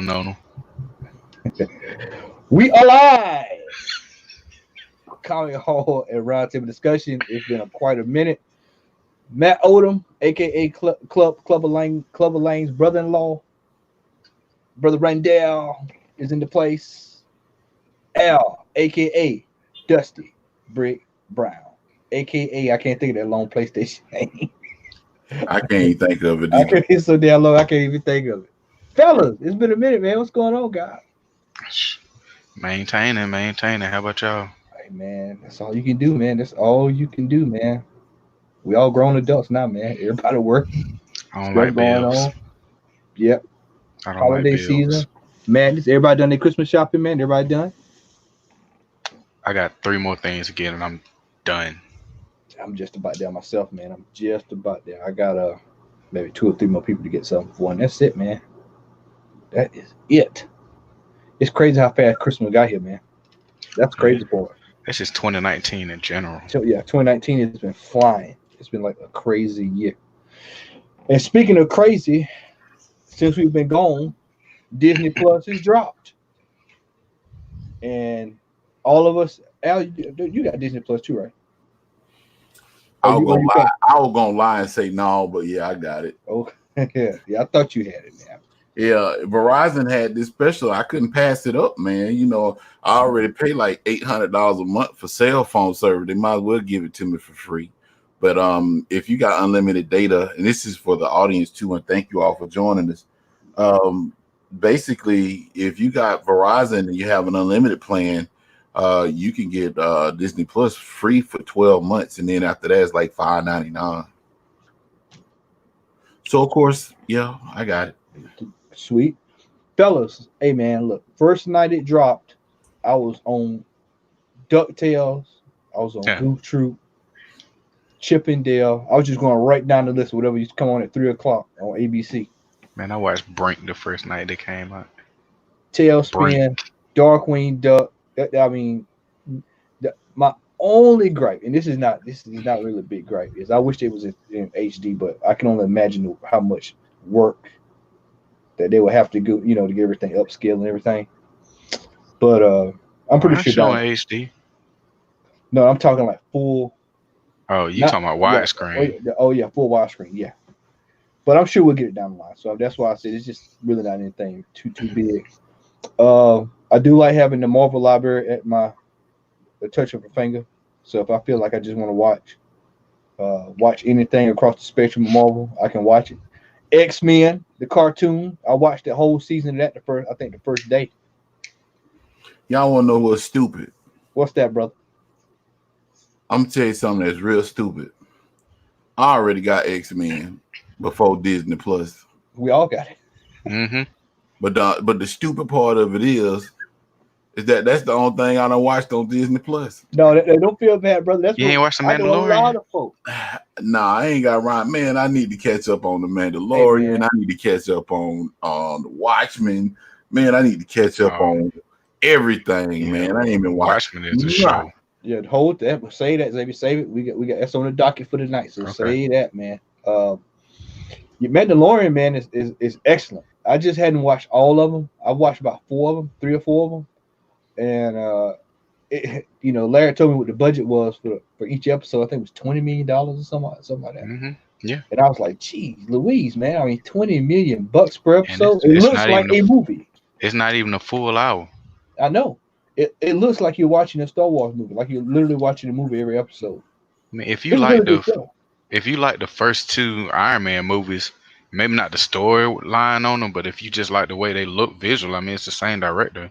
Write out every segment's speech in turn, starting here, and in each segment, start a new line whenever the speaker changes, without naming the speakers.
have known him.
We are live. County Hall and Roundtable Discussion. It's been quite a minute. Matt Odom, aka Clubber Lane's brother-in-law, Brother Randall, is in the place. Al, aka Dusty Brick Brown, aka I can't think of that long PlayStation name.
I can't even think of it.
It's so damn long I can't even think of it. Fellas, it's been a minute, man. What's going on, guys?
Maintaining. How about y'all?
Hey, man, that's all you can do, man. That's all you can do, man. We all grown adults now, man. Everybody working.
I don't like bills.
On. Yep.
I don't
Holiday
like bills.
Season. Madness. Everybody done their Christmas shopping, man? Everybody done?
I got 3 more things to get and I'm done.
I'm just about there myself, man. I'm just about there. I got maybe 2 or 3 more people to get something for, and that's it, man. That is it. It's crazy how fast Christmas got here, man. That's crazy for it.
That's just 2019 in general.
So yeah, 2019 has been flying. It's been like a crazy year. And speaking of crazy, since we've been gone, Disney Plus has dropped. And all of us, Al, you got Disney Plus too, right?
I was gonna lie and say no, but yeah, I got it.
Okay. Yeah, I thought you had it, man.
Yeah, Verizon had this special. I couldn't pass it up, man. You know, I already pay like $800 a month for cell phone service. They might as well give it to me for free. But if you got unlimited data, and this is for the audience too, and thank you all for joining us. Basically, if you got Verizon and you have an unlimited plan, you can get Disney Plus free for 12 months, and then after that, it's like $5.99. So of course, yeah, I got it.
Sweet. Fellas, hey man, look, first night it dropped, I was on DuckTales, I was on Goof Troop, Chip and Dale. I was just going right down the list, whatever used to come on at 3 o'clock on ABC.
Man, I watched Brink the first night they came out.
Tailspin, Darkwing Duck. I mean, my only gripe, and this is not really a big gripe, is I wish it was in HD, but I can only imagine how much work that they would have to go, to get everything upscale and everything. But I'm pretty sure
showing HD.
No, I'm talking like full.
Oh, you talking about widescreen?
Oh yeah, full widescreen. Yeah, but I'm sure we'll get it down the line. So that's why I said it's just really not anything too big. I do like having the Marvel library at the touch of a finger. So if I feel like I just want to watch anything across the spectrum of Marvel, I can watch it. X-Men, the cartoon, I watched the whole season of that the first day.
Y'all want to know what's stupid?
What's that, brother?
I'm gonna tell you something that's real stupid. I already got X-Men before Disney Plus.
We all got it.
Mm-hmm.
But the stupid part of it is that's the only thing I don't watch on Disney Plus.
No, they don't feel bad, brother. That's
you ain't watched The Mandalorian.
A lot of folks.
Nah, I ain't got right, man. I need to catch up on The Mandalorian. Hey, I need to catch up on The Watchmen. Man, I need to catch up on everything, man. I ain't even watching
Watchmen is a show.
Yeah, hold that. Say that, Xavier. Save it. We got that's on the docket for tonight. So say that, man. Your Mandalorian, man, is excellent. I just hadn't watched all of them. I watched about 4 of them, 3 or 4 of them. And Larry told me what the budget was for each episode. I think it was $20 million or something like that.
Mm-hmm. Yeah.
And I was like, geez, Louise, man. I mean, $20 million per episode. It looks like a movie.
It's not even a full hour.
I know. It looks like you're watching a Star Wars movie, like you're literally watching a movie every episode.
I mean, if you like the first 2 Iron Man movies, maybe not the storyline on them, but if you just like the way they look visual, I mean, it's the same director.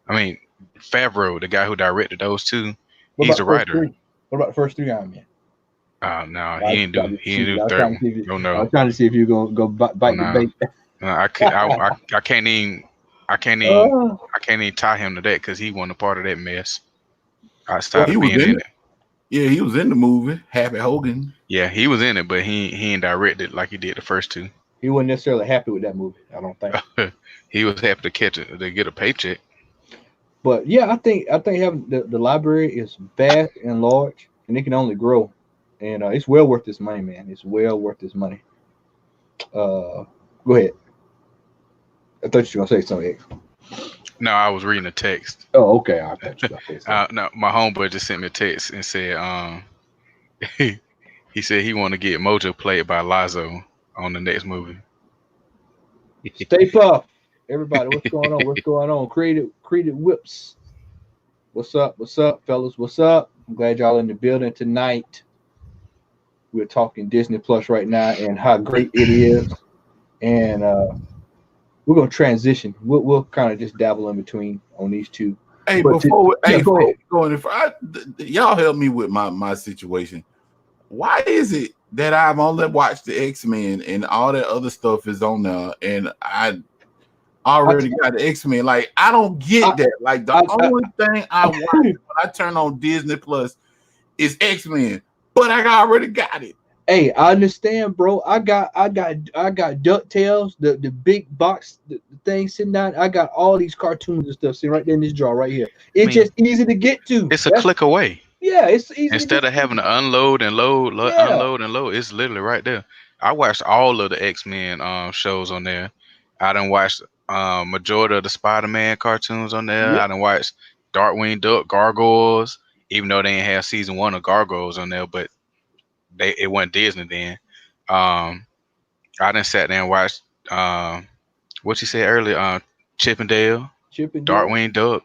I mean, Favreau, the guy who directed those 2, he's a writer.
What about the first 3 Iron Man?
No, he didn't do the third one. No.
I was trying to see if you're gonna go bite the bait.
No, I can't even tie him to that because he wasn't a part of that mess. Outside of being in it.
Yeah, he was in the movie. Happy Hogan.
Yeah, he was in it, but he ain't directed like he did the first 2.
He wasn't necessarily happy with that movie, I don't think.
He was happy to get a paycheck.
But yeah, I think having the library is vast and large, and it can only grow. And it's well worth this money, man. It's well worth this money. Go ahead. I thought you were gonna say something.
No, I was reading a text.
Oh, okay. I thought you were gonna say something.
No, my homeboy just sent me a text and said, he said he want to get Mojo played by Lazo on the next movie.
Stay puff, everybody. What's going on? What's going on? Created Whips. What's up? What's up, fellas? What's up? I'm glad y'all in the building tonight. We're talking Disney Plus right now and how great it is, and we're gonna transition. We'll kind of just dabble in between on these two.
Hey,
But
before
go ahead.
y'all help me with my situation. Why is it that I've only watched the X-Men and all that other stuff is on there, and I already got the X-Men? Like, I don't get that. Like, the only thing I watch when I turn on Disney Plus is X-Men, but I already got it.
Hey, I understand, bro. I got DuckTales, the big box, the thing sitting down. I got all these cartoons and stuff sitting right there in this drawer right here. It's just easy to get to.
It's a click away.
Yeah, it's easy.
Instead of having to unload and load, unload and load, it's literally right there. I watched all of the X-Men shows on there. I done watched majority of the Spider-Man cartoons on there. I done watched Darkwing Duck, Gargoyles, even though they ain't have season 1 of Gargoyles on there, but it wasn't Disney then. I done sat there and watched what you said earlier, Chip and Dale, Darkwing Duck,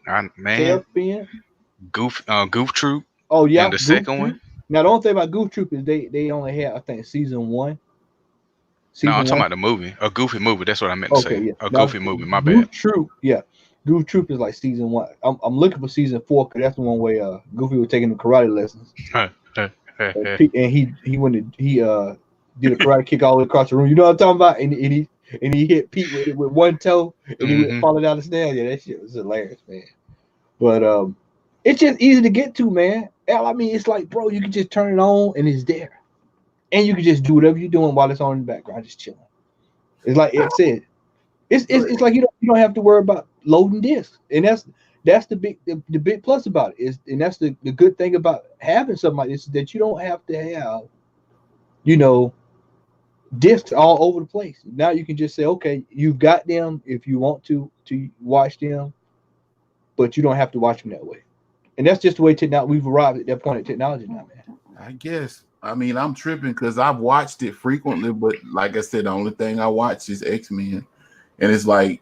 Goof Troop.
Oh yeah,
and the second one.
Now the only thing about Goof Troop is they only had, I think, season 1.
No, I'm talking about the movie, a Goofy movie. That's what I meant to say.
Yeah.
A Goofy movie. My
Goof
bad.
Troop, yeah. Goof Troop is like season 1. I'm looking for season 4 because that's the one where Goofy was taking the karate lessons. And he went to did a karate kick all the way across the room. You know what I'm talking about? And he hit Pete with one toe and he went falling down the stairs. Yeah, that shit was hilarious, man. But it's just easy to get to, man. I mean, it's like, bro, you can just turn it on and it's there, and you can just do whatever you're doing while it's on in the background, just chilling. It's like it said, it's like you don't have to worry about loading discs, and that's the big plus about it and that's the good thing about having something like this is that you don't have to have, discs all over the place. Now you can just say, okay, you've got them if you want to watch them, but you don't have to watch them that way. And that's just the way we've arrived at that point in technology now, man.
I guess. I mean, I'm tripping because I've watched it frequently, but like I said, the only thing I watch is X-Men, and it's like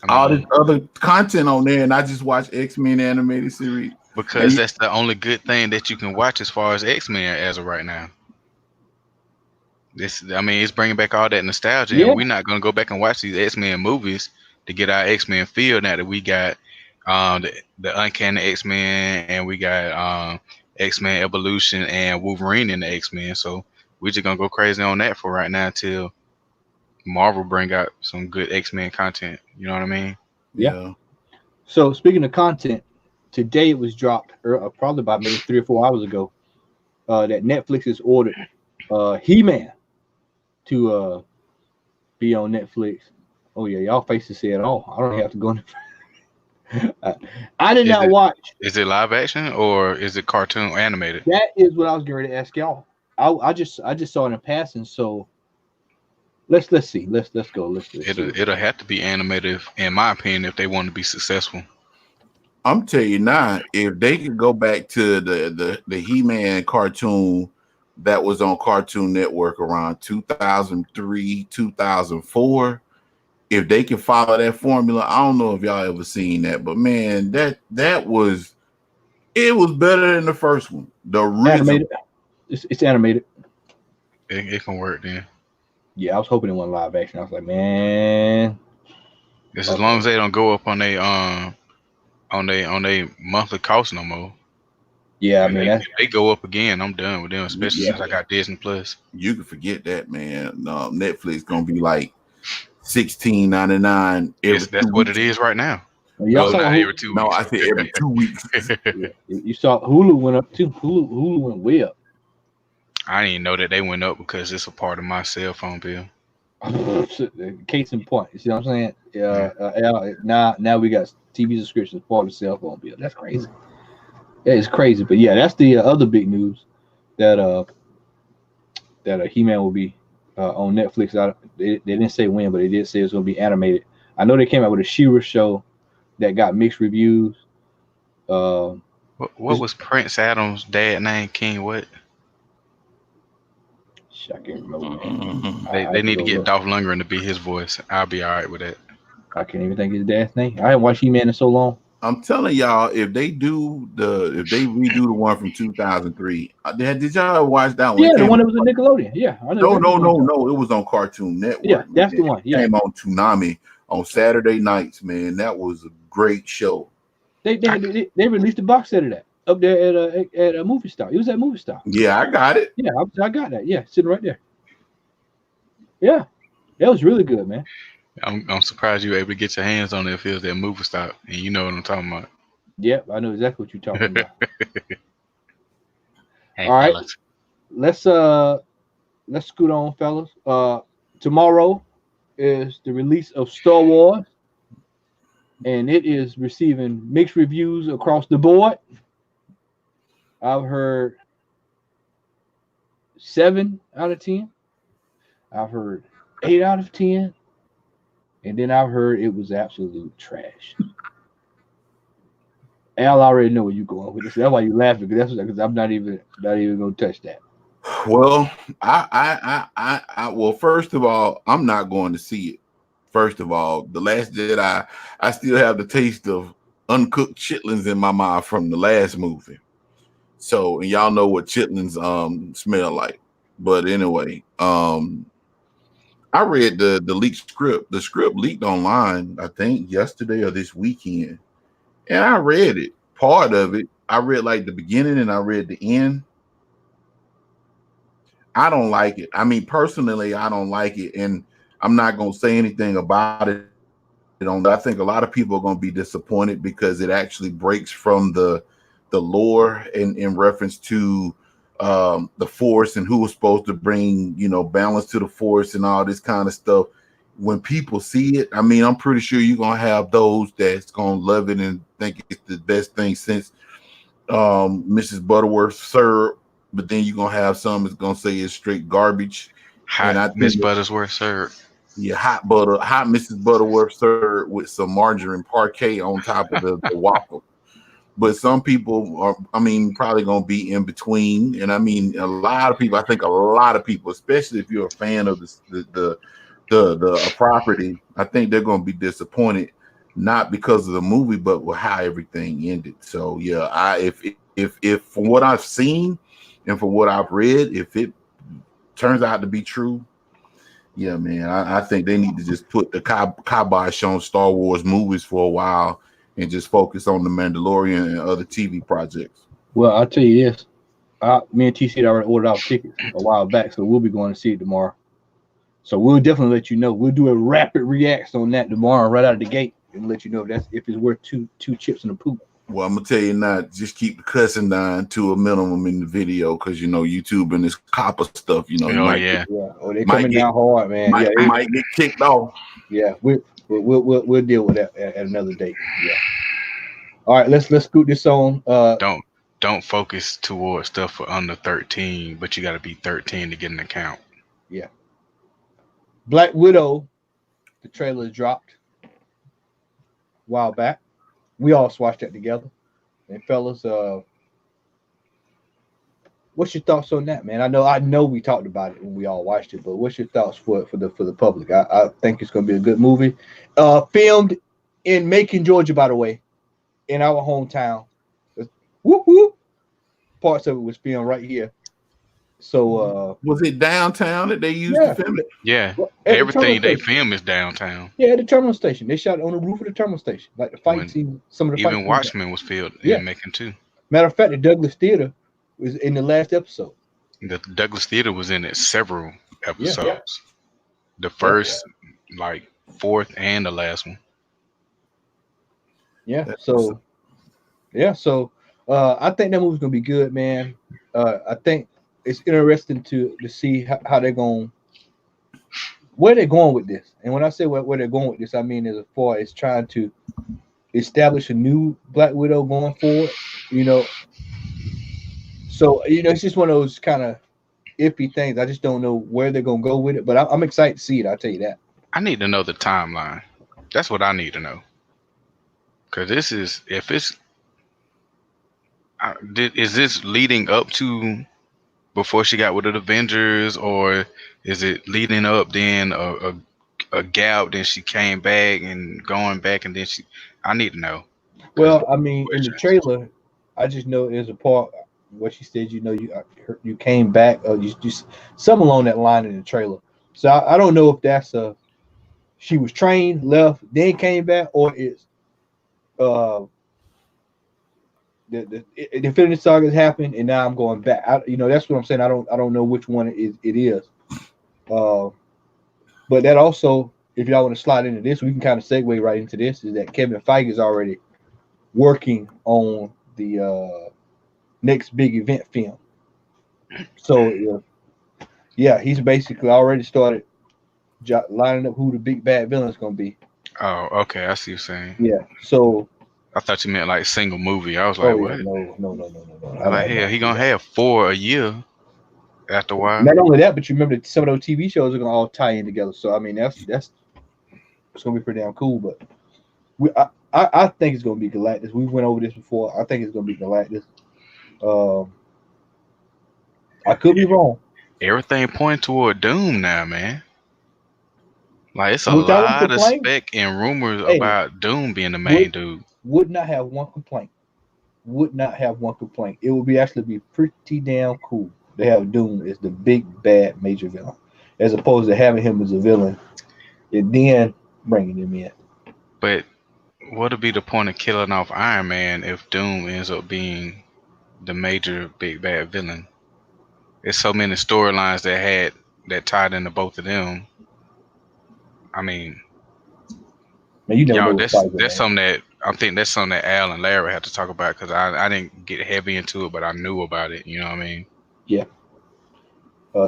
all this other content on there, and I just watch X-Men animated series
because that's the only good thing that you can watch as far as X-Men as of right now. It's bringing back all that nostalgia, and we're not gonna go back and watch these X-Men movies to get our X-Men feel now that we got the Uncanny X-Men and we got X-Men Evolution and Wolverine in the X-Men. So we're just gonna go crazy on that for right now until Marvel bring out some good X-Men content. You know what I mean?
Yeah. So speaking of content, today it was dropped, probably about maybe 3 or 4 hours ago, that Netflix has ordered He-Man to be on Netflix. Oh yeah, y'all faces say it all. I don't have to go in. I did not watch.
Is it live action or is it cartoon animated?
That is what I was getting ready to ask y'all. I just saw it in passing. So let's see. Let's go.
It'll have to be animated, in my opinion, if they want to be successful.
I'm telling you now, if they could go back to the He-Man cartoon that was on Cartoon Network around 2003, 2004. If they can follow that formula, I don't know if y'all ever seen that, but man, it was better than the first one. The original.
Animated. It's animated.
It can work then.
Yeah, I was hoping it wasn't live action. I was like, man.
As long as they don't go up on they monthly cost no more.
Yeah,
and if they go up again, I'm done with them, especially since I got Disney Plus.
You can forget that, man. Netflix gonna be like $16.99.
That's what it is right now.
Y'all saw
every 2 weeks.
No, I said every 2 weeks.
You saw Hulu went up too. Hulu went way up.
I didn't even know that they went up because it's a part of my cell phone bill.
Case in point, you see what I'm saying? Now we got TV subscriptions part of the cell phone bill. That's crazy. Yeah, it's crazy, but yeah, that's the other big news that He-Man will be on Netflix. They didn't say when, but they did say it's going to be animated. I know they came out with a She-Ra show that got mixed reviews.
What was Prince Adams' dad name? King what?
I can't remember, man.
They need to get Dolph Lundgren to be his voice. I'll be all right with that.
I can't even think of his dad's name. I haven't watched He-Man in so long.
I'm telling y'all, if they redo the one from 2003, did y'all watch that one?
Yeah, the one that was on Nickelodeon. Yeah, I know.
No. It was on Cartoon Network.
Yeah, that's the one. Yeah,
it came on Toonami on Saturday nights. Man, that was a great show.
They released a box set of that up there at a movie star. It was at movie star.
Yeah, I got it.
Yeah, I got that. Yeah, sitting right there. Yeah, that was really good, man.
I'm surprised you were able to get your hands on it if it was that movie stop, and you know what I'm talking about.
Yep, I know exactly what you're talking about.
Hey,
all right,
fellas.
let's scoot on, fellas. Tomorrow is the release of Star Wars, and it is receiving mixed reviews across the board. I've heard 7 out of 10. I've heard 8 out of 10. And then I've heard it was absolute trash. Al, I already know where you're going with this. That's why you're laughing, because I'm not even gonna touch that.
Well, well, first of all, I'm not going to see it. First of all, The Last Jedi, I still have the taste of uncooked chitlins in my mouth from the last movie. So, and y'all know what chitlins smell like. But anyway, I read the leaked script. The script leaked online, I think, yesterday or this weekend. And I read it. Part of it. I read like the beginning and I read the end. I don't like it. I mean, personally, I don't like it. And I'm not going to say anything about it. I think a lot of people are going to be disappointed because it actually breaks from the lore in reference to the Force and who was supposed to bring, balance to the Force and all this kind of stuff. When people see it, I mean, I'm pretty sure you're gonna have those that's gonna love it and think it's the best thing since Mrs. Butterworth syrup. But then you're gonna have some that's gonna say it's straight garbage.
Hot Miss Butterworth syrup.
Yeah, hot Mrs. Butterworth syrup with some margarine parquet on top of the waffle. But some people are, probably going to be in between. And I think a lot of people, especially if you're a fan of the property, I think they're going to be disappointed, not because of the movie, but with how everything ended. So yeah, if from what I've seen and from what I've read, if it turns out to be true, yeah, man, I think they need to just put the kibosh on Star Wars movies for a while and just focus on the Mandalorian and other TV projects.
Well, I'll tell you this. Me and TC already ordered our tickets a while back, so we'll be going to see it tomorrow. So we'll definitely let you know. We'll do a rapid reaction on that tomorrow right out of the gate and let you know if it's worth two chips and a poop.
Well, I'm going to tell you now, just keep the cussing down to a minimum in the video because, YouTube and this copper stuff,
Oh, yeah.
Oh, they coming down hard, man.
Might get kicked off.
Yeah, we'll deal with that at another date. Yeah. All right, let's scoot this on.
Don't focus towards stuff for under 13, but you got to be 13 to get an account.
Yeah. Black Widow, the trailer dropped a while back. We all watched that together. And fellas, what's your thoughts on that, man? I know we talked about it when we all watched it, but what's your thoughts for the public? I think it's going to be a good movie. Filmed in Macon, Georgia, by the way, in our hometown. Whoop whoop. Parts of it was filmed right here. So
was it downtown that they used to film it?
Yeah, everything they film is downtown.
Yeah, at the terminal station. They shot it on the roof of the terminal station, like the fight scene. Some of the
even Watchmen was filmed in Macon too.
Matter of fact, the Douglas Theater was in the last episode.
The Douglas Theater was in it several episodes. Yeah. The first, fourth, and the last one.
Yeah. So I think that movie's gonna be good, man. I think it's interesting to see how they're where they're going with this. And when I say where they're going with this, I mean as far as trying to establish a new Black Widow going forward. So it's just one of those kind of iffy things. I just don't know where they're gonna go with it. But I'm excited to see it. I'll tell you that.
I need to know the timeline. That's what I need to know. Cause this is if it's is this leading up to before she got with the Avengers, or is it leading up then a gap, then she came back and going back, and then she? I need to know.
Well, I mean, in the trailer, I just know there's a part what she said. You know, you came back, or you just something along that line in the trailer. So I don't know if that's she was trained, left, then came back, or it's uh the Infinity Saga has happened, and now I'm going back. That's what I'm saying. I don't know which one it is. But that also, if y'all want to slide into this, we can kind of segue right into this. Is that Kevin Feige is already working on the next big event film. So yeah, he's basically already started lining up who the big bad villain is going to be.
Oh, okay, I see what you're saying.
Yeah, so
I thought you meant like single movie. I was like, what?
Yeah, no.
Like, hell, he gonna have 4 a year after a while.
Not only that, but you remember some of those TV shows are gonna all tie in together. So I mean, that's it's gonna be pretty damn cool. But I think it's gonna be Galactus. We went over this before. I think it's gonna be Galactus. I could be wrong.
Everything pointing toward Doom now, man. Like it's a lot of spec and rumors about Doom being the main dude.
Would not have one complaint. It would actually be pretty damn cool to have Doom as the big bad major villain, as opposed to having him as a villain and then bringing him in.
But what would be the point of killing off Iron Man if Doom ends up being the major big bad villain? There's so many storylines that tied into both of them. I mean, man, that's something that I think that's something that Al and Larry had to talk about, because I didn't get heavy into it, but I knew about it. You know what I mean?
Yeah.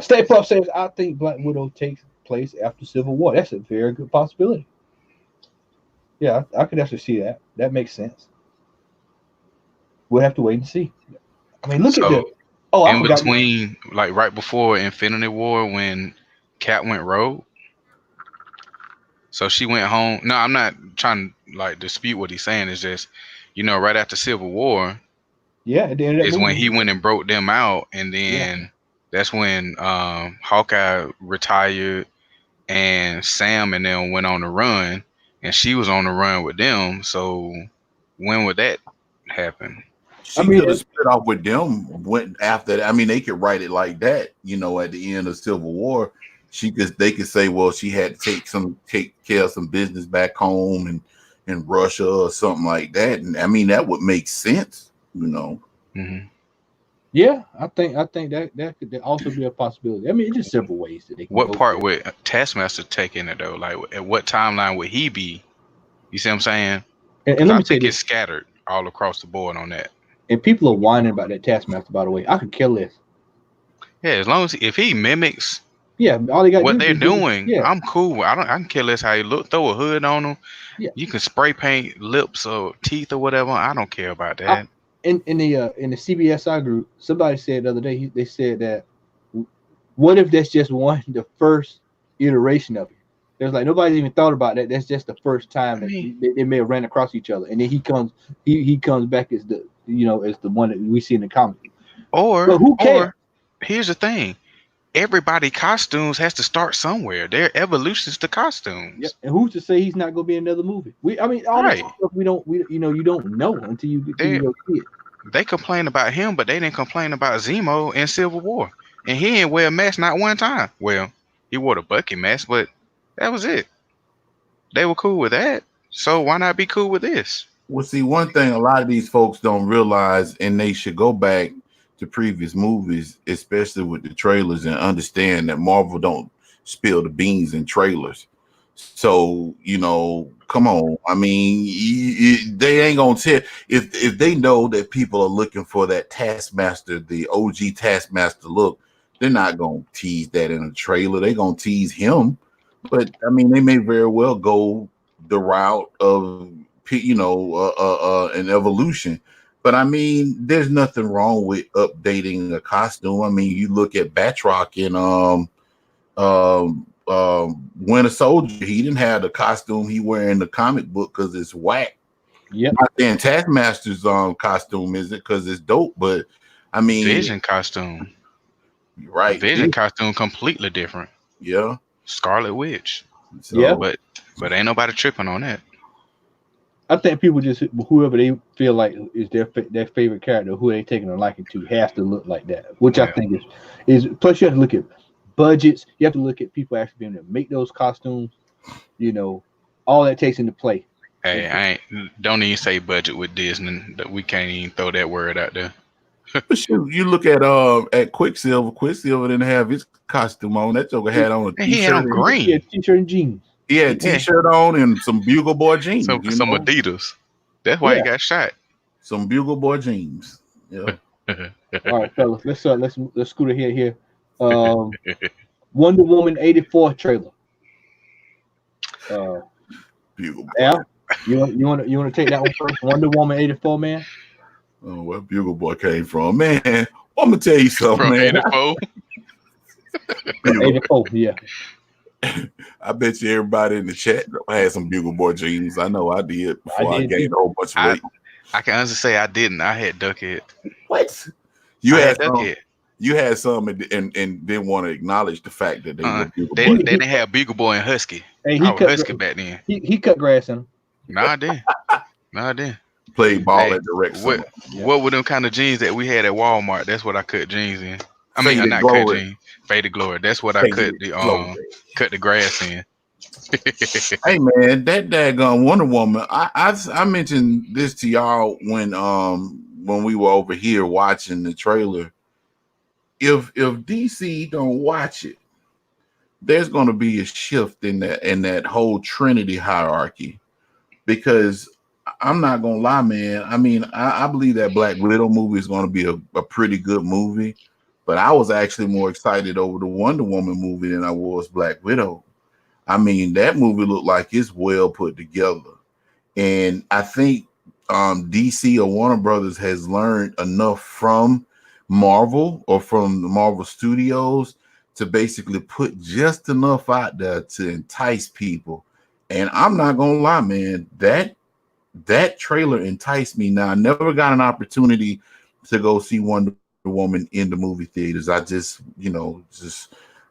Stay Puft says, I think Black Widow takes place after Civil War. That's a very good possibility. Yeah, I could actually see that. That makes sense. We'll have to wait and see. I mean, look at the. Oh,
in between, like right before Infinity War, when Cap went rogue. So she went home. No, I'm not trying to like dispute what he's saying. It's just, right after Civil War, is when he went and broke them out, and then that's when Hawkeye retired, and Sam and them went on the run, and she was on the run with them. So when would that happen?
She could have split off with them. Went after that. I mean, they could write it like that. At the end of Civil War. They could say, well, she had to take care of some business back home in Russia or something like that. And I mean, that would make sense,
Mm-hmm.
Yeah, I think that could also be a possibility. I mean, it's just several ways that they can.
What part would Taskmaster take in it though? Like, at what timeline would he be? You see what I'm saying?
And let me say
it's scattered all across the board on that.
And people are whining about that Taskmaster. By the way, I could kill less.
Yeah, as long as if he mimics.
Yeah, all they got
what they're doing, I'm cool. I can care less how he look. Throw a hood on him. Yeah. You can spray paint lips or teeth or whatever. I don't care about that.
In the CBSI group, somebody said the other day. They said that, what if that's just the first iteration of it? There's like nobody even thought about that. That's just the first time that they may have ran across each other, and then he comes back as the as the one that we see in the comic.
But who cares? Here's the thing. Everybody costumes has to start somewhere. There are evolutions to costumes.
Yeah. And who's to say he's not going to be in another movie? All this stuff you don't know until you see it.
They complain about him, but they didn't complain about Zemo in Civil War. And he didn't wear a mask not one time. Well, he wore the Bucky mask, but that was it. They were cool with that. So why not be cool with this?
Well, see, one thing a lot of these folks don't realize, and they should go back to previous movies, especially with the trailers, and understand that Marvel don't spill the beans in trailers. So, come on. I mean, they ain't gonna tell if they know that people are looking for that Taskmaster, the OG Taskmaster look. They're not gonna tease that in a trailer. They're gonna tease him, but I mean, they may very well go the route of an evolution. But I mean, there's nothing wrong with updating a costume. I mean, you look at Batroc in Winter Soldier. He didn't have the costume he wear in the comic book because it's whack.
Yep.
Not saying Taskmaster's costume is it because it's dope, but I mean,
Vision costume.
right?
Vision costume completely different.
Yeah.
Scarlet Witch.
So,
Yeah.
But ain't nobody tripping on that.
I think people just whoever they feel like is their favorite character, who they taking a liking to, has to look like that. Which I think is plus you have to look at budgets. You have to look at people actually being able to make those costumes. You know, all that takes into play.
Hey, don't even say budget with Disney. That we can't even throw that word out there.
But shoot, you look at Quicksilver. Quicksilver didn't have his costume on. That Joker had on a t-shirt.
He had on green.
Yeah, t-shirt and jeans.
He had a t-shirt on and some Bugle Boy jeans.
Some Adidas. That's why he got shot.
Some Bugle Boy jeans. Yeah.
All right, fellas. Let's scoot ahead here. Wonder Woman 84 trailer.
Bugle Boy.
Al, you want to take that one first? Wonder Woman 84, man.
Oh, where Bugle Boy came from, man. I'm gonna tell you something, man.
84?
84, yeah.
I bet you everybody in the chat had some Bugle Boy jeans. I know I did before I gained a whole bunch of weight.
I can honestly say I didn't. I had Duckhead.
What? You had some,
Duckhead.
You had some and didn't want to acknowledge the fact that they were Bugle
Boy. They didn't have Bugle Boy and Husky.
Hey,
I was Husky back then.
He cut grass in him.
No, I didn't.
Played ball at direct.
What were them kind of jeans that we had at Walmart? That's what I cut jeans in. I mean,
Faded
not
Glory.
cut jeans. Faded Glory. That's what I cut the grass in.
Hey man, that daggone Wonder Woman. I mentioned this to y'all when we were over here watching the trailer. If DC don't watch it, there's going to be a shift in that whole Trinity hierarchy, because I'm not gonna lie, man. I mean, I believe that Black Widow movie is going to be a pretty good movie, but I was actually more excited over the Wonder Woman movie than I was Black Widow. I mean, that movie looked like it's well put together, and I think DC or Warner Brothers has learned enough from Marvel or from the Marvel Studios to basically put just enough out there to entice people. And I'm not gonna lie, man, that trailer enticed me. Now, I never got an opportunity to go see Wonder Woman in the movie theaters. I just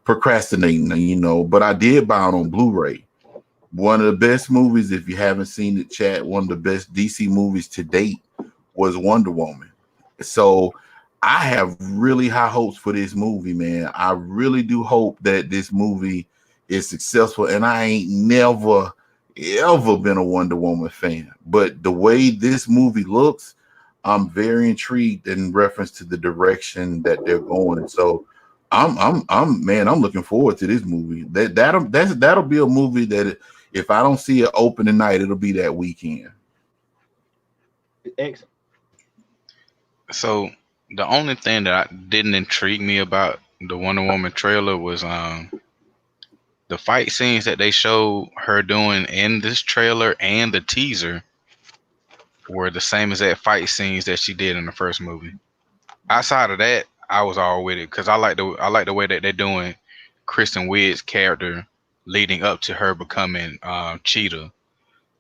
procrastinating, but I did buy it on Blu-ray. One of the best movies, if you haven't seen it, chat, one of the best DC movies to date was Wonder Woman. So I have really high hopes for this movie, man. I really do hope that this movie is successful. And I ain't never, ever been a Wonder Woman fan. But the way this movie looks, I'm very intrigued in reference to the direction that they're going. So I'm looking forward to this movie. That'll be a movie that if I don't see it opening night, it'll be that weekend.
Excellent.
So the only thing that didn't intrigue me about the Wonder Woman trailer was the fight scenes that they showed her doing in this trailer and the teaser were the same exact fight scenes that she did in the first movie. Outside of that, I was all with it because I like the way that they're doing Kristen Wiig's character leading up to her becoming Cheetah.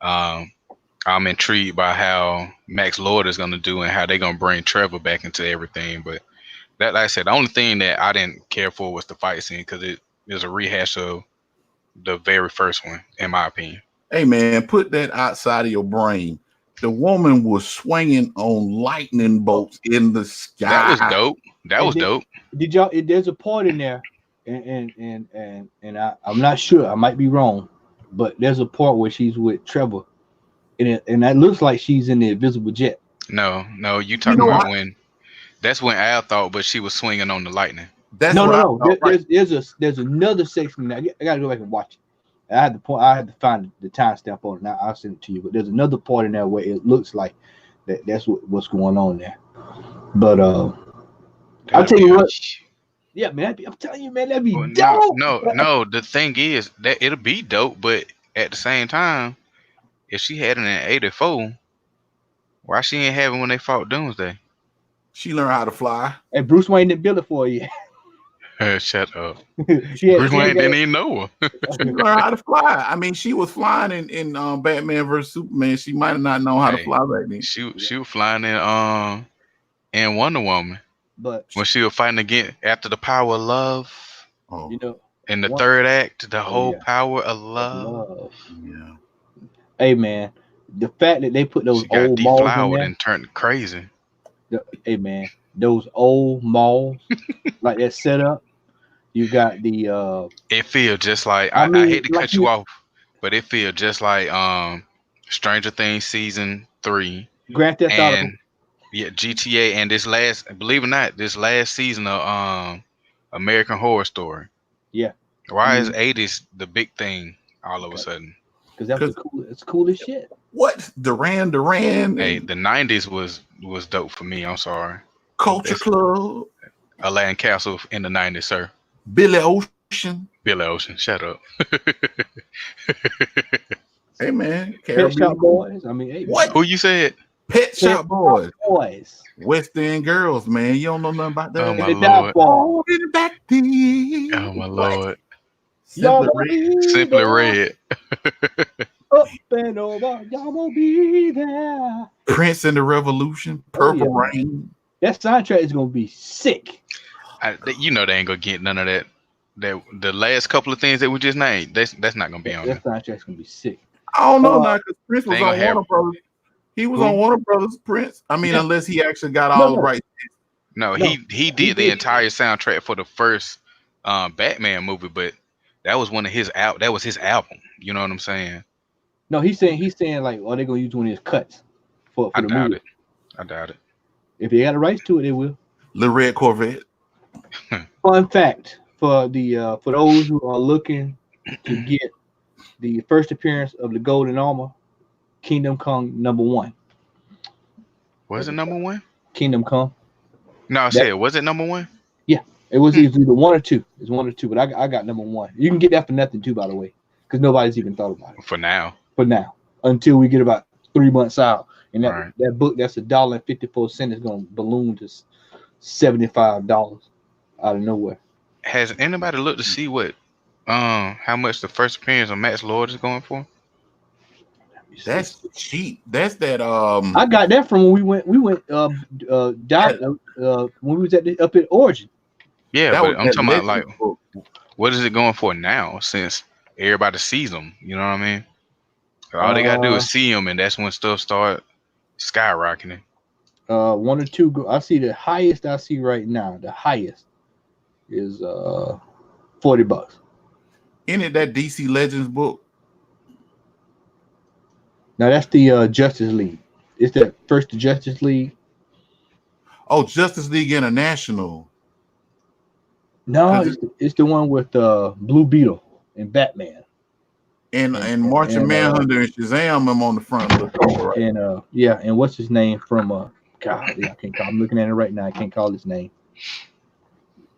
I'm intrigued by how Max Lord is gonna do and how they're gonna bring Trevor back into everything. But that, like I said, the only thing that I didn't care for was the fight scene because it is a rehash of the very first one, in my opinion.
Hey man, put that outside of your brain. The woman was swinging on lightning bolts in the sky.
That was dope. That was dope.
Did y'all? There's a part in there, and I'm not sure. I might be wrong, but there's a part where she's with Trevor, and that looks like she's in the invisible jet.
No, you talking about when? That's when Al thought, but she was swinging on the lightning.
That's
no. There's another section. I gotta go back and watch it. I had to find the timestamp on it. Now I'll send it to you. But there's another part in there where it looks like that's what's going on there. But I'll tell you what. Yeah, man. I'm telling you, man, that'd be dope.
No. The thing is that it'll be dope, but at the same time, if she had it in 84, Why she ain't have it when they fought Doomsday?
She learned how to fly.
And Bruce Wayne didn't build it for you.
Shut up.
she
Bruce Wayne
ain't
didn't even know her.
She learned how to fly. I mean, she was flying in Batman versus Superman. She might not know how to
Hey,
fly back then.
she was flying in Wonder Woman
but
when she was fighting again after the power of love
Oh,
you know,
in the
one,
third act, the
oh
whole
yeah,
power of love.
love.
yeah.
Hey man, the fact that they put those
She got
old malls in
deflowered
there.
and turned crazy.
Hey man, those old malls like that set up. You got the
It feels just like
I
I
mean,
hate to
like
cut you
you
off, but it feels just like Stranger Things season 3
Grand Theft Auto.
and yeah, GTA and this last, believe it or not, this last season of American Horror Story.
Yeah, I
Why is
mean,
80s the big thing all of a sudden?
because that was the cool. It's cool as shit.
What Duran
Hey,
and
the 90s was dope for me. I'm sorry.
Culture
That's
Club,
Aladdin Castle in the 90s, sir.
Billy Ocean.
Billy Ocean, shut up.
Hey man,
Pet
Caribbean.
Shop Boys. I mean, hey man,
What?
Who you said?
Pet
Pet
Shop Boys,
Boys.
West End Girls, man. You don't know nothing about
Oh
that.
my
They die
lord.
for.
Oh, in the back deep.
Oh my
What?
lord.
Y'all
Simply
gonna
Red.
be
Simply
there,
Red.
up and over. Y'all gonna be there.
Prince and the Revolution.
Oh yeah,
Purple
man.
Rain.
That soundtrack is gonna be sick.
You know they ain't gonna get none of that. That the last couple of things that we just named, that's not gonna be on
That
there.
soundtrack's gonna be sick.
I don't know
Uh,
now because Prince
They
was
ain't gonna
on
have
Warner Brothers. He was
who?
on Warner Brothers. Prince. I mean,
Yeah.
unless he actually got
No,
all the
no,
rights.
no.
no.
He
He
did the
did.
entire soundtrack for the first Batman movie, but that was one of his that was his album. You know what I'm saying?
No, he's saying like, are they gonna use one of his cuts for
I
the
doubt
movie?
it. I doubt it.
If they got the rights to it, they will.
Little Red Corvette.
Fun fact for those who are looking to get the first appearance of the Golden Armor, Kingdom Come #1.
Was it number one?
Kingdom Come.
No, I
That
said, was it number one?
yeah, it was
Hmm.
either one or two. It's one or two, but I got #1. You can get that for nothing too, by the way, because nobody's even thought about it
For now.
for now until we get about 3 months out, and
All right.
that book that's $1.54 is gonna balloon to $75 out of nowhere.
Has anybody looked to see what how much the first appearance of Max Lord is going for?
That's cheap. That's that
I got that from when we went down when we was up at Origin.
Yeah,
that was
but I'm
that
talking about like
Legends book.
what is it going for now since everybody sees them? You know what I mean? All they gotta do
Uh,
is see them, and that's when stuff start skyrocketing.
one or two. I see the highest I see right now. The highest is $40.
Ain't it that DC Legends book?
Now that's the Justice League. It's that first the Justice League.
Oh, Justice League International.
No,
'Cause
it's the one with Blue Beetle and Batman
and Martian Manhunter and Shazam I'm on the front of the cover, right?
and yeah, and what's his name from God, yeah, I can't call. I'm looking at it right now. I can't call his name.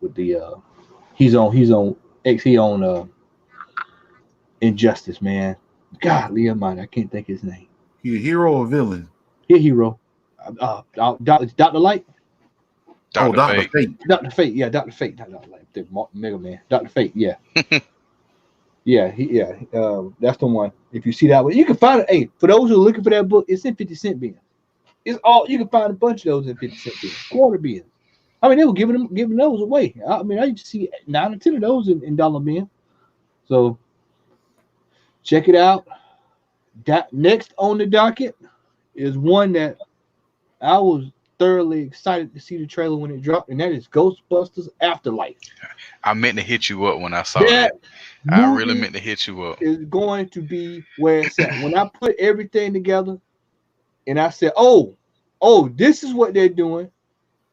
With the he's on Injustice, man. God, Leon, I can't think his name.
He a hero or villain?
He a hero. Dr. Light.
Oh,
Dr.
Dr.
Fate.
Fate.
Dr. Fate, yeah, Dr. Fate, not Dr. Light, the Mega Man. Dr. Fate, yeah. That's the one. If you see that one, you can find it. Hey, for those who are looking for that book, it's in 50-cent bins. It's all you can find a bunch of those in 50-cent bins, quarter bins. I mean, they were giving those away. I mean, I used to see 9 or 10 of those in dollar bins. So check it out. Next on the docket is one that I was thoroughly excited to see the trailer when it dropped, and that is Ghostbusters Afterlife.
I meant to hit you up when I saw
That
that. I really
movie
meant to hit you up.
is going to be where it's at. When I put everything together, and I said, "Oh, this is what they're doing."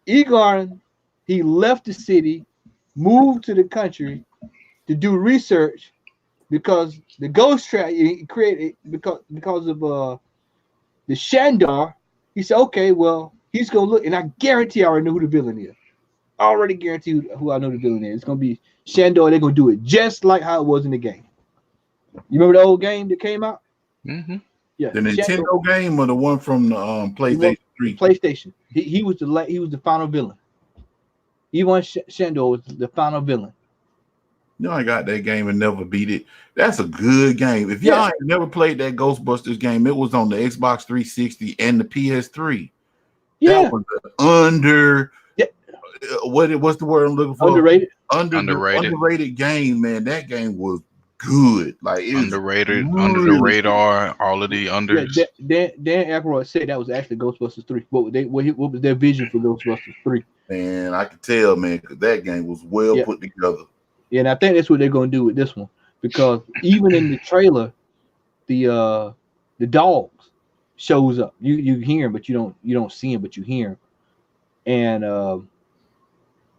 Egon, he left the city, moved to the country to do research because the ghost trap he created because of the Shandar. He said, "Okay, well, he's gonna look," and I guarantee I already know who the villain is. I already guarantee who I know the villain is. It's gonna be Shandor. They're gonna do it just like how it was in the game. You remember the old game that came out?
Mm-hmm.
Yeah,
The Nintendo game or the one from the PlayStation 3?
PlayStation. He was the final villain. Ivan Shandor was the final villain.
You know, I got that game and never beat it. That's a good game. If y'all ain't never played that Ghostbusters game, it was on the Xbox 360 and the PS3.
Yeah.
That was under. Yeah. What's the word I'm looking for?
Underrated.
Underrated game, man. That game was good. Like it
underrated, under the radar, all of the unders.
Yeah, Dan Aykroyd said that was actually Ghostbusters 3. What was their vision for Ghostbusters 3?
Man, I could tell, man, because that game was well put together.
Yeah, and I think that's what they're going to do with this one, because even in the trailer, the dogs shows up. You hear him, but you don't see him, but you hear him. And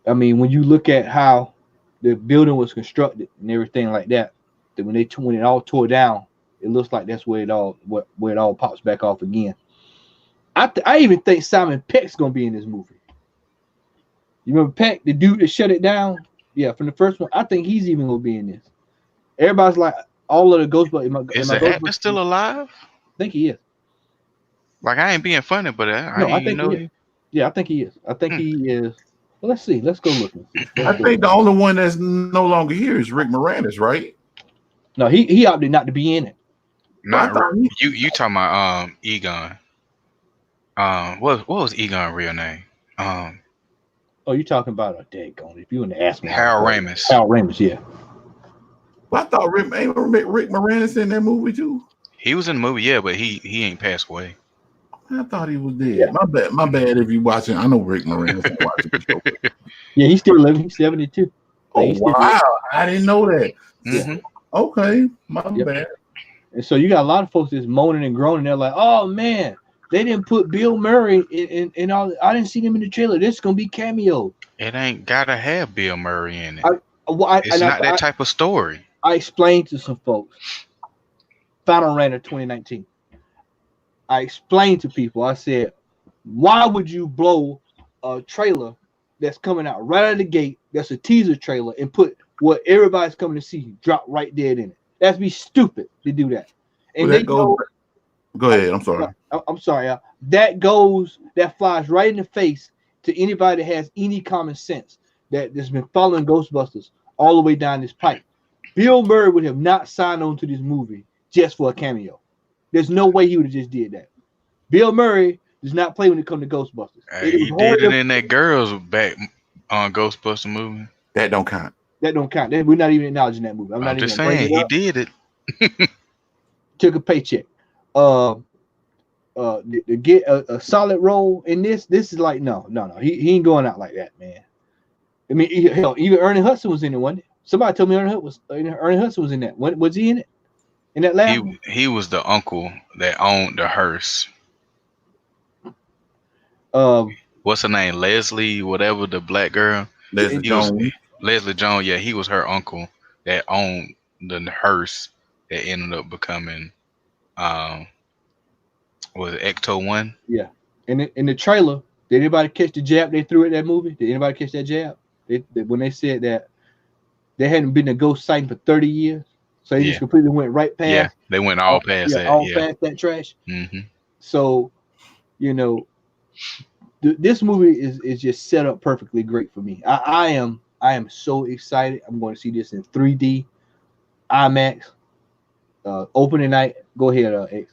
I mean, when you look at how the building was constructed and everything like that, that when it all tore down, it looks like that's where it all pops back off again. I even think Simon Peck's gonna be in this movie. You remember Peck, the dude that shut it down? Yeah, from the first one. I think he's even gonna be in this. Everybody's like, all of the Ghostbusters.
Is the actor still alive?
I think he is.
Like, I ain't being funny, but I think he is.
Yeah, I think he is. I think he is. Well, let's see. Let's go look and see.
I think the only one that's no longer here is Rick Moranis, right?
No, he opted not to be in it.
Not you talking about Egon. What was Egon's real name?
Oh, you talking about a daggone. If you want to ask me,
Harold Ramis.
Harold Ramis, yeah.
Well, I thought Rick Moranis in that movie too.
He was in the movie, yeah, but he ain't passed away.
I thought he was dead. Yeah. My bad. If you watching, I know Rick Moranis is watching the show.
Yeah, he's still living. He's 72.
Oh wow, I didn't know that.
Mm-hmm.
Okay, my bad.
And so you got a lot of folks that's moaning and groaning. They're like, "Oh man, they didn't put Bill Murray in all. I didn't see them in the trailer. This is gonna be cameo.
It ain't gotta have Bill Murray in it.
It's
not that type of story.
I explained to some folks. Final Rant of 2019. I explained to people. I said, "Why would you blow a trailer that's coming out right out of the gate? That's a teaser trailer, and put what everybody's coming to see drop right dead in it? That'd be stupid to do that." And
well, go ahead. I'm sorry.
I'm sorry. That flies right in the face to anybody that has any common sense that's been following Ghostbusters all the way down this pipe. Bill Murray would have not signed on to this movie just for a cameo. There's no way he would have just did that. Bill Murray does not play when it comes to Ghostbusters.
He did it in that Girls Back on Ghostbuster movie.
That don't count.
That don't count. We're not even acknowledging that movie.
I'm just saying he did it.
Took a paycheck. To get a solid role in this is like no. He ain't going out like that, man. I mean, hell, even Ernie Hudson was in it, wasn't it? Somebody told me Ernie Hudson was in that. Was he in it? In that last one?
He was the uncle that owned the hearse. What's her name? Leslie, whatever, the black girl.
Leslie Jones.
Leslie Jones, yeah, he was her uncle that owned the hearse that ended up becoming was it Ecto 1?
Yeah. In the trailer, did anybody catch the jab they threw at that movie? Did anybody catch that jab? When they said that they hadn't been a ghost sighting for 30 years. So they just completely went right past.
Yeah, they went all past that.
Past that trash.
Mm-hmm.
So, this movie is just set up perfectly great for me. I am so excited. I'm going to see this in 3D, IMAX, opening night. Go ahead, X.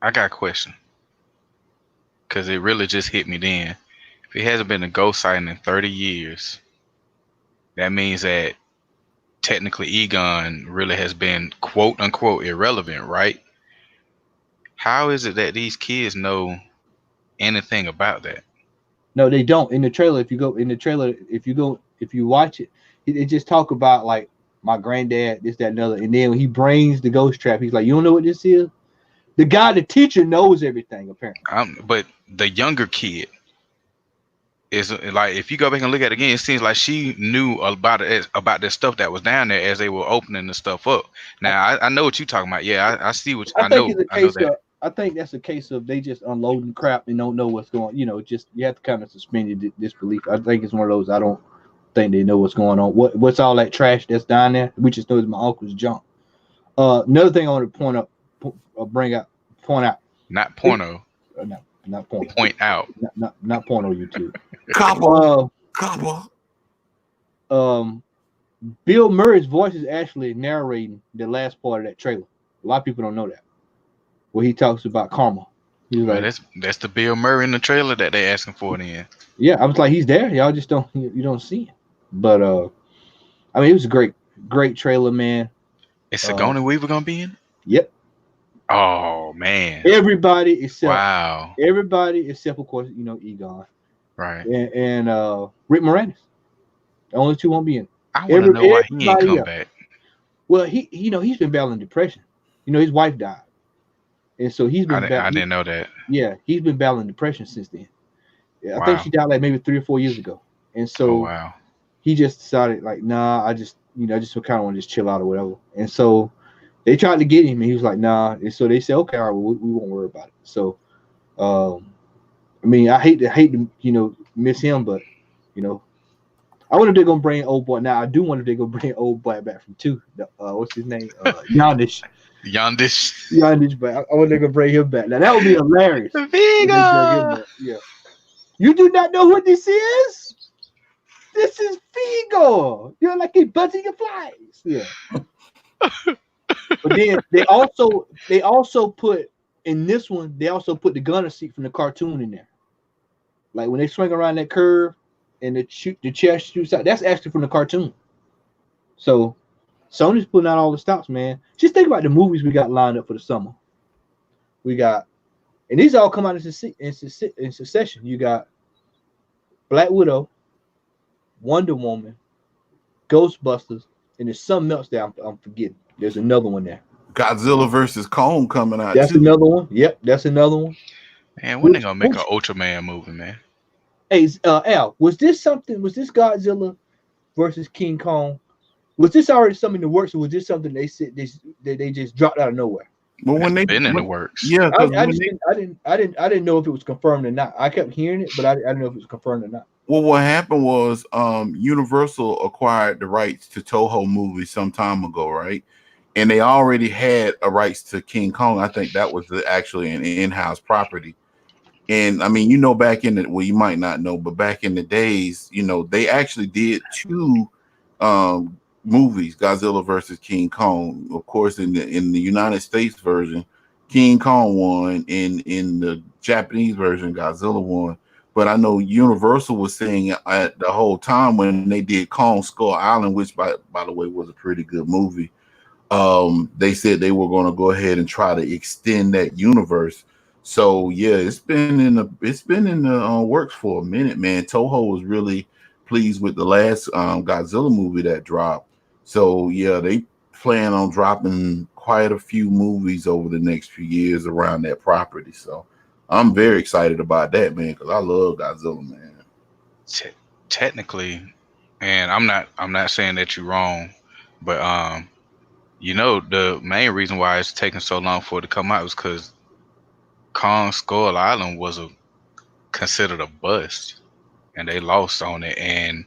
I got a question. Because it really just hit me then. If it hasn't been a ghost sighting in 30 years, that means that technically Egon really has been quote unquote irrelevant, right? How is it that these kids know anything about that?
No, they don't. In the trailer, if you watch it, it just talk about like my granddad, this, that, and other. And then when he brings the ghost trap, he's like, "You don't know what this is?" The teacher knows everything apparently.
But the younger kid is like, if you go back and look at it again, it seems like she knew about the stuff that was down there as they were opening the stuff up. Now I know what you're talking about. Yeah, I see what I know.
I think that's a case of they just unloading crap and don't know what's going. Just you have to kind of suspend your disbelief. I think it's one of those. I don't think they know what's going on. What's all that trash that's down there? We just know it's my uncle's junk. Another thing I want to point Point out.
Not porno.
Not porno.
Point out.
Not porno YouTube.
Copper.
Bill Murray's voice is actually narrating the last part of that trailer. A lot of people don't know that. Where he talks about karma. He's
Well,
like,
that's the Bill Murray in the trailer that they asking for then.
yeah, I was like, he's there. Y'all just don't you don't see him. But I mean, it was a great trailer, man.
Is Sigourney Weaver gonna be in?
Yep.
Oh man.
Everybody except
wow.
Everybody except of course, Egon.
Right.
And Rick Moranis. The only two won't be in.
I want to know why he ain't come back.
Well, he's been battling depression. His wife died, and so he's been.
I didn't know that.
Yeah, he's been battling depression since then. Yeah, I think she died like maybe 3 or 4 years ago, and so he just decided like, nah, I just kind of want to just chill out or whatever. And so they tried to get him, and he was like, nah. And so they said, okay, all right, well, we won't worry about it. So, I mean, I hate to miss him, but I wonder if they're gonna bring old boy. Now I do wonder if they're gonna bring old boy back from 2. What's his name? Yondish. But I wonder if they're gonna bring him back. Now that would be hilarious.
Vigo.
Yeah. You do not know what this is? This is Vigo. You're like a buzzing of flies. Yeah. But then they also put in this one. They also put the gunner seat from the cartoon in there. Like when they swing around that curve. And the chest shoots out. That's actually from the cartoon. So Sony's putting out all the stops, man. Just think about the movies we got lined up for the summer. We got, and these all come out in succession. You got Black Widow, Wonder Woman, Ghostbusters, and there's something else that I'm forgetting. There's another one there.
Godzilla versus Kong coming out.
That's another one. Yep, that's another one.
Man, when they gonna make an Ultraman movie, man?
Hey, Al, was this Godzilla versus King Kong? Was this already something in the works, or was this something they said they just dropped out of nowhere?
Well, when they
been in the works,
yeah,
I didn't know if it was confirmed or not. I kept hearing it, but I didn't know if it was confirmed or not.
Well, what happened was Universal acquired the rights to Toho movies some time ago, right? And they already had a rights to King Kong. I think that was actually an in-house property. And I mean, back in you might not know, but back in the days, they actually did 2 movies, Godzilla versus King Kong. Of course, in the United States version, King Kong won. In the Japanese version, Godzilla won. But I know Universal was saying the whole time when they did Kong Skull Island, which by the way was a pretty good movie. They said they were going to go ahead and try to extend that universe. So yeah, it's been in the works for a minute, man. Toho was really pleased with the last Godzilla movie that dropped. So yeah, they plan on dropping quite a few movies over the next few years around that property. So I'm very excited about that, man, because I love Godzilla, man.
Technically, and I'm not saying that you're wrong, but the main reason why it's taking so long for it to come out is because Kong Skull Island was considered a bust, and they lost on it, and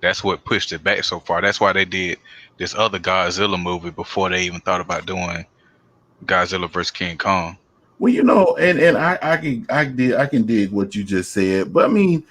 that's what pushed it back so far. That's why they did this other Godzilla movie before they even thought about doing Godzilla vs. King Kong.
Well, and I can dig what you just said, but I mean,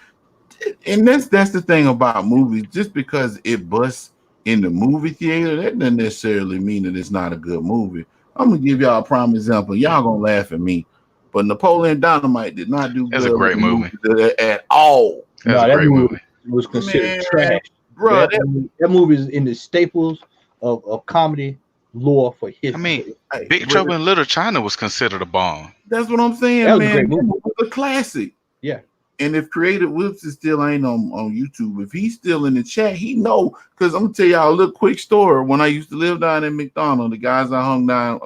and that's the thing about movies. Just because it busts in the movie theater, that doesn't necessarily mean that it's not a good movie. I'm gonna give y'all a prime example. Y'all gonna laugh at me. But Napoleon Dynamite did not do
That's
good.
a great movie
At all.
That's a great movie.
Was considered trash. Bro, that movie is in the staples of comedy lore for history.
I mean, Big Trouble in Little China was considered a bomb.
That's what I'm saying,
that was
man.
A great movie.
It was a classic.
Yeah.
And if Creative Whips is still ain't on YouTube, if he's still in the chat, he know. Because I'm gonna tell y'all a little quick story. When I used to live down in McDonald, the guys I hung down,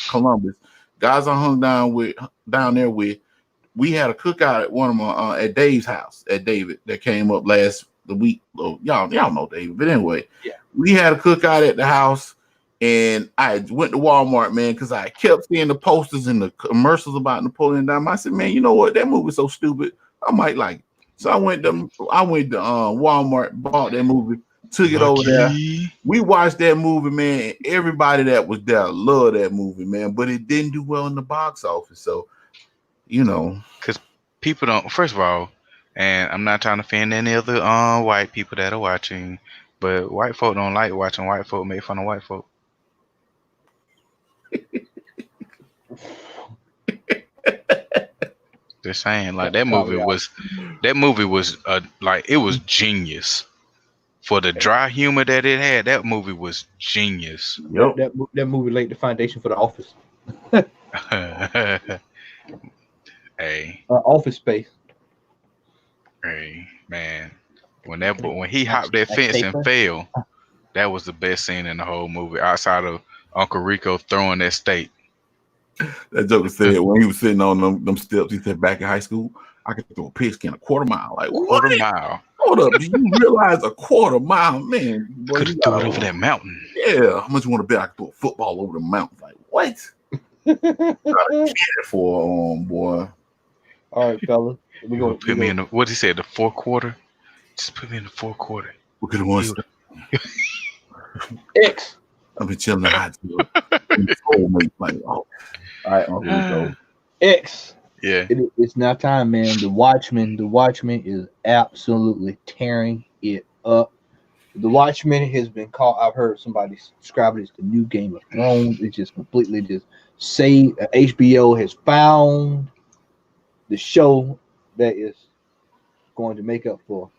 Columbus, guys I hung down there with, we had a cookout at one of my at Dave's house, at David, that came up the week. Oh, y'all know David, but anyway,
yeah,
we had a cookout at the house, and I went to Walmart, man, because I kept seeing the posters and the commercials about Napoleon Dynamite. I said, man, you know what? That movie's so stupid. I might like it. So I went to Walmart, bought that movie. Took it over there. We watched that movie, man. Everybody that was there loved that movie, man. But it didn't do well in the box office. So,
because people don't. First of all, and I'm not trying to offend any other white people that are watching, but white folk don't like watching white folk make fun of white folk. Just saying, like that movie was like it was genius. For the dry humor that it had, that movie was genius.
Yep. That movie laid the foundation for The Office.
Hey.
Office Space.
Hey, man. When he hopped that fence and fell, that was the best scene in the whole movie, outside of Uncle Rico throwing that steak.
That joker said when he was sitting on them steps, he said, back in high school, I could throw a pigskin a quarter mile. Like,
quarter mile.
Hold up, do you realize a quarter mile, man?
Could have threw it over that mountain.
Yeah, how much you want to bet I could throw a football over the mountain? Like, what? Got a kid for boy.
All right, fellas.
We're gonna put me in the what he said, the fourth quarter. Just put me in the fourth quarter.
We could have won.
X.
I've been chilling hot too. Like, all right, Uncle
X.
Yeah.
It's now time, man. The Watchmen is absolutely tearing it up. The Watchmen has been called, I've heard somebody describe it as the new Game of Thrones. It's just completely just saved. HBO has found the show that is going to make up for,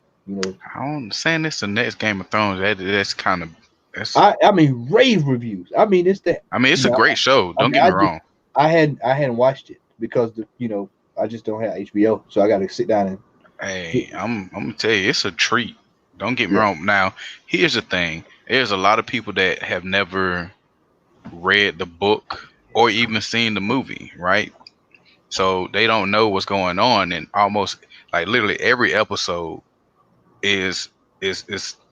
I'm saying it's the next Game of Thrones. That's kind of.
I mean, rave reviews. I mean, it's that.
I mean, it's a great show. Don't get me wrong.
I hadn't watched it because I just don't have HBO, so I got to sit down and.
Hey, I'm gonna tell you, it's a treat. Don't get me wrong. Now, here's the thing: there's a lot of people that have never read the book or even seen the movie, right? So they don't know what's going on, and almost like literally every episode is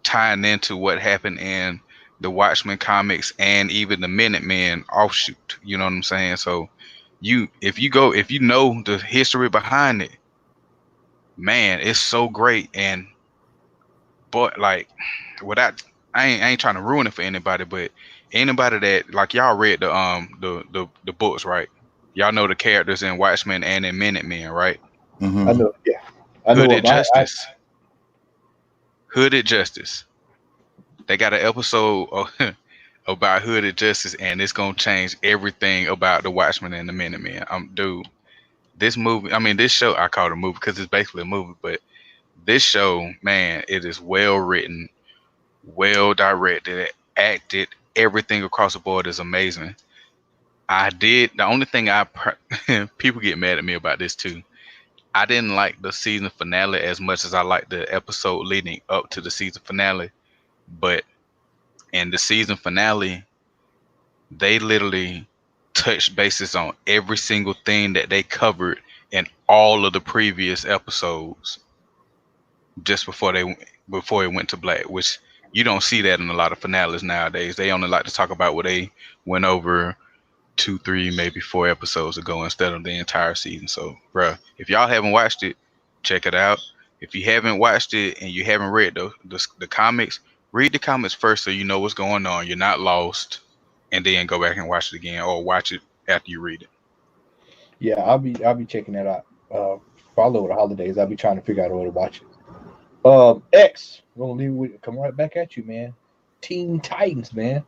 tying into what happened in the Watchmen comics and even the Minutemen offshoot. You know what I'm saying? So if you know the history behind it, man, it's so great. And but like I ain't trying to ruin it for anybody, but anybody that like y'all read the books, right? Y'all know the characters in Watchmen and in Minutemen, right?
Mm-hmm. I know, yeah. I know
Hooded Justice. Hooded Justice. They got an episode about Hooded Justice, and it's gonna change everything about the Watchmen and the Minutemen. Dude, this show, I call it a movie because it's basically a movie, but this show, man, it is well written, well directed, acted, everything across the board is amazing. The only thing people get mad at me about this too. I didn't like the season finale as much as I liked the episode leading up to the season finale. But in the season finale, they literally touched bases on every single thing that they covered in all of the previous episodes just before it went to black, which you don't see that in a lot of finales nowadays. They only like to talk about what they went over 2, 3, maybe 4 episodes ago instead of the entire season. So, bruh, if y'all haven't watched it, check it out. If you haven't watched it and you haven't read the comics, read the comics first so you know what's going on. You're not lost, and then go back and watch it again, or watch it after you read it.
Yeah, I'll be checking that out. Follow the holidays. I'll be trying to figure out a way to watch it. X, we're gonna come right back at you, man. Teen Titans, man.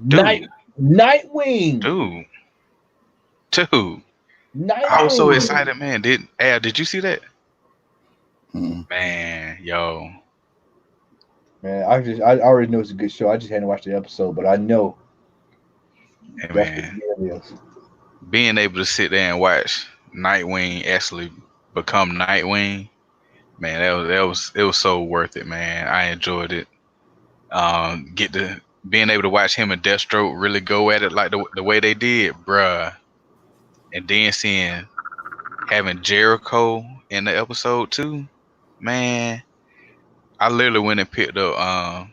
Dude.
Nightwing.
Dude. Nightwing. I was so excited, man. Did you see that? Man, yo.
Man, I already know it's a good show. I just hadn't watched the episode, but I know.
Hey, man. Being able to sit there and watch Nightwing actually become Nightwing, man, it was so worth it, man. I enjoyed it. Being able to watch him and Deathstroke really go at it like the way they did, bruh. And then having Jericho in the episode too, man. I literally went and picked up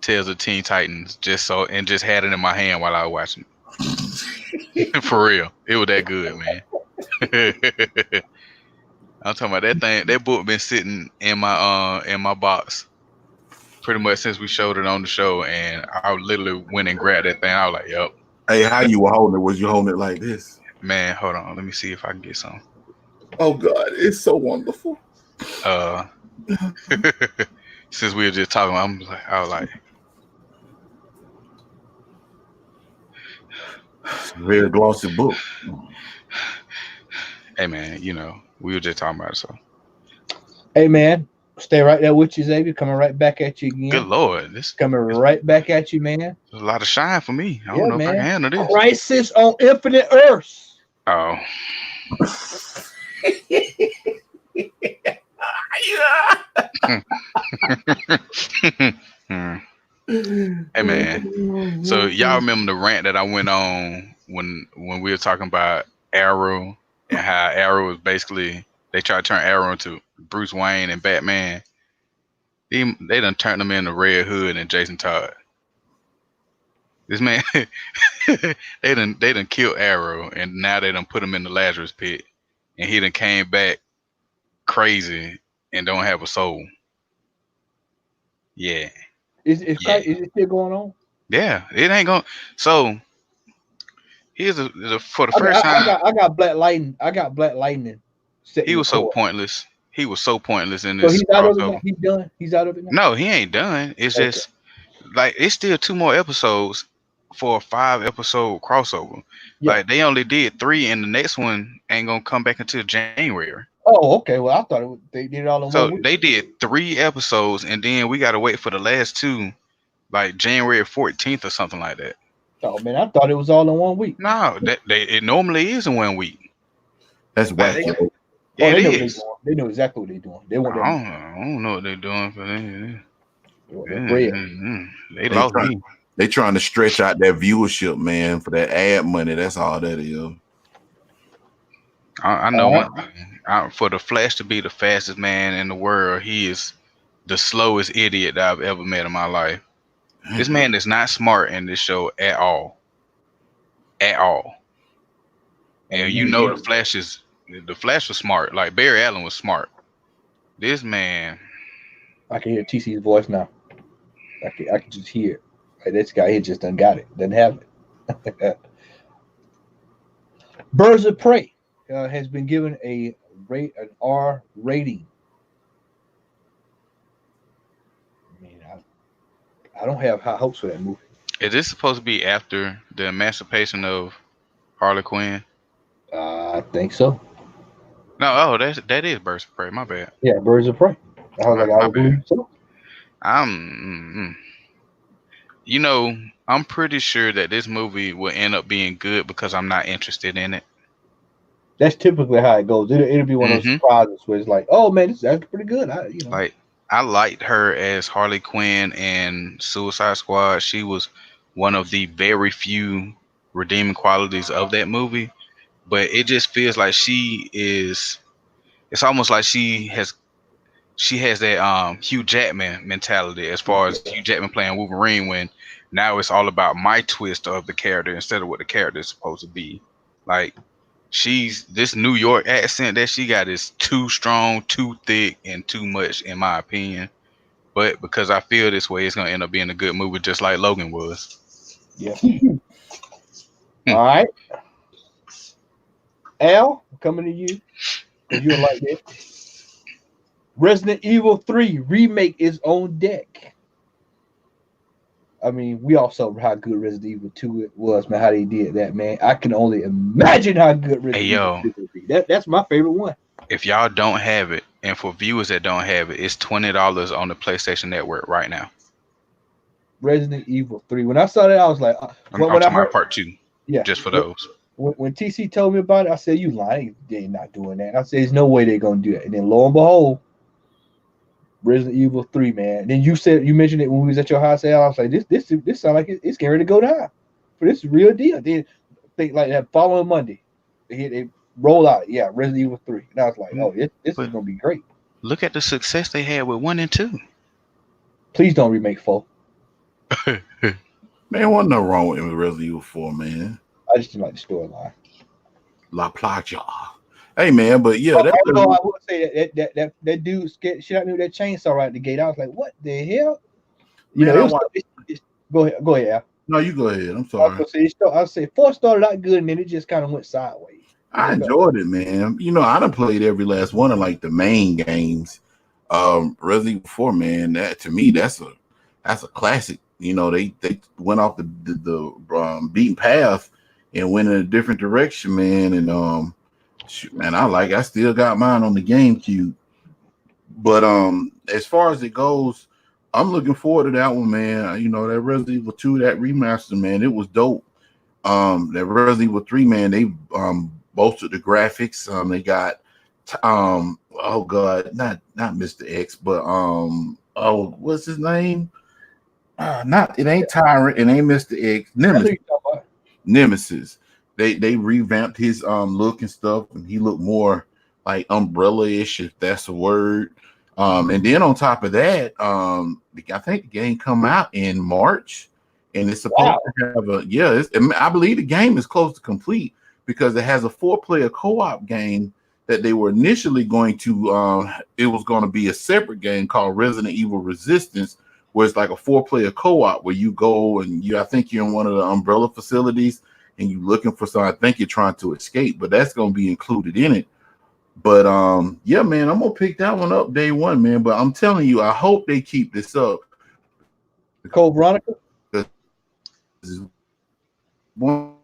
Tales of Teen Titans just had it in my hand while I was watching it. For real. It was that good, man. I'm talking about that book been sitting in my box pretty much since we showed it on the show, and I literally went and grabbed that thing. I was like, "Yep."
Hey, how you were holding it? Was you holding it like this?
Man, hold on. Let me see if I can get some.
Oh God, it's so wonderful.
Since we were just talking, I was like,
It's a very glossy book.
hey man, we were just talking about it. So,
Hey man, stay right there with you, Xavier. Coming right back at you again.
good lord, this
Coming right back at you, man.
a lot of shine for me. I
Yeah,
don't know if I
man.
can handle this.
Crisis on Infinite Earths.
Oh, Hmm. Hey man, so y'all remember the rant that I went on when we were talking about Arrow and how Arrow was basically they tried to turn Arrow into Bruce Wayne and Batman. They done turned him into Red Hood and Jason Todd. This man, they done killed Arrow, and now they done put him in the Lazarus pit, and he done came back crazy and don't have a soul. Yeah,
Is it still going on?
yeah, it ain't going. So here's for the
I mean,
first time.
I got Black Lightning. I got Black Lightning.
He was so pointless. He was so pointless in
So
this
he's out of it now?
crossover.
He's done. He's out of it now.
No, he ain't done. It's just like it's still 2 more episodes for a 5-episode crossover.
Yeah.
Like they only did 3, and the next one ain't gonna come back until January.
Oh, okay. Well, I thought they did it all in
So
1 week.
they did 3 episodes, and then we gotta wait for the last 2, like January 14th or something like that.
Oh man, I thought it was all in 1 week.
No, it normally is in 1 week.
That's wacky.
Yeah,
they
it
know
is.
they know exactly what they're doing. They want that.
I don't know what they're doing for them.
They want that bread.
They lost me.
They trying to stretch out that viewership, man, for that ad money. That's all that is.
I know one thing. For the Flash to be the fastest man in the world, he is the slowest idiot that I've ever met in my life. This man is not smart in this show at all. At all. And the Flash was smart. Like Barry Allen was smart. This man,
I can hear TC's voice now. I can just hear it. Like, this guy here just done got it. Doesn't have it. Birds of Prey has been given an R rating. I mean, I don't have high hopes for that movie.
is this supposed to be after the emancipation of Harley Quinn?
I think so.
No, that is Birds of Prey. My bad.
Yeah, Birds of Prey. I was like, I believe so.
I'm pretty sure that this movie will end up being good because I'm not interested in it.
That's typically how it goes. It'll be one of those surprises where it's like, oh man, this is actually pretty good.
Like I liked her as Harley Quinn and Suicide Squad. She was one of the very few redeeming qualities of that movie. But it just feels like it's almost like she has that Hugh Jackman mentality as far as Hugh Jackman playing Wolverine, when now it's all about my twist of the character instead of what the character is supposed to be. Like this New York accent that she got is too strong, too thick, and too much in my opinion. But because I feel this way, it's gonna end up being a good movie just like Logan was.
Yeah. All right. Al, coming to you. Because you'll like this. Resident Evil 3 remake is on deck. I mean, we all saw how good Resident Evil 2 was, man. How they did that, man. I can only imagine how good Resident Evil 2 would be. That's my favorite one.
If y'all don't have it, and for viewers that don't have it, it's $20 on the PlayStation Network right now.
Resident Evil 3. When I saw that, I was like,
when I heard part 2.
Yeah.
Just for those.
When TC told me about it, I said, you lying. They're not doing that. I said, there's no way they're going to do it. And then lo and behold, Resident Evil 3, man. Then you mentioned it when we was at your house sale. I was like, this sounds like it's getting ready to go down. But this is real deal. Then think like that following Monday, they roll out. Yeah, Resident Evil 3. And I was like, oh, this is going to be great.
Look at the success they had with 1 and 2.
Please don't remake 4.
Man, wasn't no wrong with Resident Evil 4, man.
I just didn't like the storyline.
La Plaga. Hey, man, but yeah.
I will say that dude scared shit out of me with that chainsaw right at the gate. I was like, what the hell? You know,
Man,
it was. Go ahead, Al.
No, you go ahead. I'm
I was
sorry.
gonna say, I say 4 started out good, and then it just kind of went sideways.
I enjoyed it, man. You know, I done played every last one of like the main games. Resident Evil 4, man, that to me, that's a classic. You know, they went off the beaten path and went in a different direction, man. And shoot, man, I still got mine on the GameCube. But as far as it goes, I'm looking forward to that one, man. You know, that Resident Evil 2, that remaster, man, it was dope. That Resident Evil 3, man, they bolstered the graphics. They got oh god, not Mr. X, but oh, what's his name? Not it ain't Tyrant, it ain't Mr. X, Nemesis. They revamped his look and stuff, and he looked more like Umbrella-ish, if that's a word. And then on top of that, I think the game come out in March, and it's supposed to have I believe the game is close to complete because it has a 4-player co-op game that they were initially going to. It was going to be a separate game called Resident Evil Resistance, where it's like a 4-player co-op where you go and I think you're in one of the Umbrella facilities and you're looking for something. I think you're trying to escape, but that's going to be included in it. But yeah, man, I'm gonna pick that one up day one, man. But I'm telling you, I hope they keep this up.
Code Veronica.
One,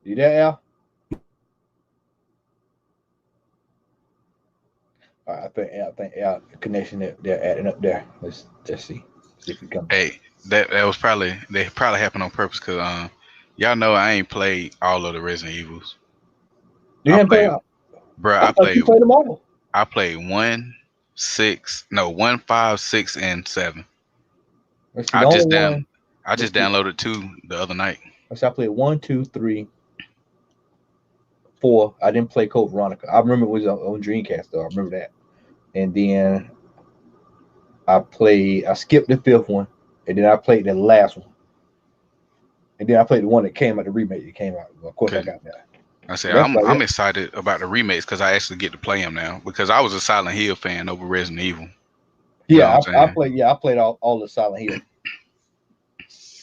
You there, Al? I think Al, the connection that they're adding up there. Let's see if it comes.
Hey, that was probably happened on purpose because y'all know I ain't played all of the Resident Evils.
You haven't played,
bro. I played.
You played them all.
I played 1, 5, 6, and 7. I just downloaded 2 the other night.
I played 1, 2, 3, 4. I didn't play Code Veronica. I remember it was on Dreamcast though. I remember that. And then I skipped the 5th one, and then I played the last one. And then I played the one that came out, the remake that came out. Well, of course, I got that.
I said I'm excited about the remakes because I actually get to play them now because I was a Silent Hill fan over Resident Evil.
Yeah, I played all the Silent Hill.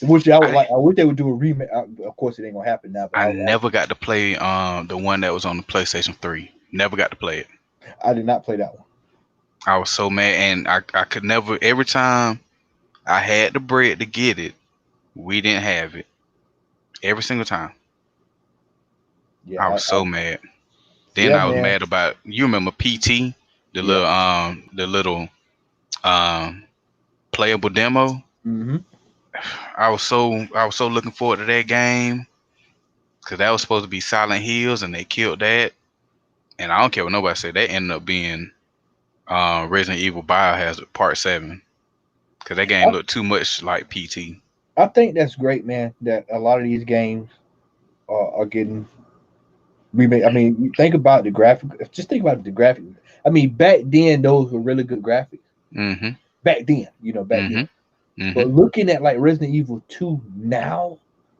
Which I wish they would do a remake. Of course, it ain't gonna happen now. But
I never got to play the one that was on the PlayStation 3. Never got to play it.
I did not play that one.
I was so mad, and I could never. Every time I had the bread to get it, we didn't have it. Every single time. Yeah, I was so mad. Then I was mad about. You remember PT, the little playable demo.
Mm-hmm.
I was so looking forward to that game because that was supposed to be Silent Hills, and they killed that. And I don't care what nobody said. That ended up being Resident Evil Biohazard Part 7 because that game looked too much like PT.
I think that's great, man. That a lot of these games are getting remade. I mean, think about the graphic. Just think about the graphic. I mean, back then those were really good graphics.
Mm-hmm.
Back then, then. Mm-hmm. But looking at like Resident Evil 2 now,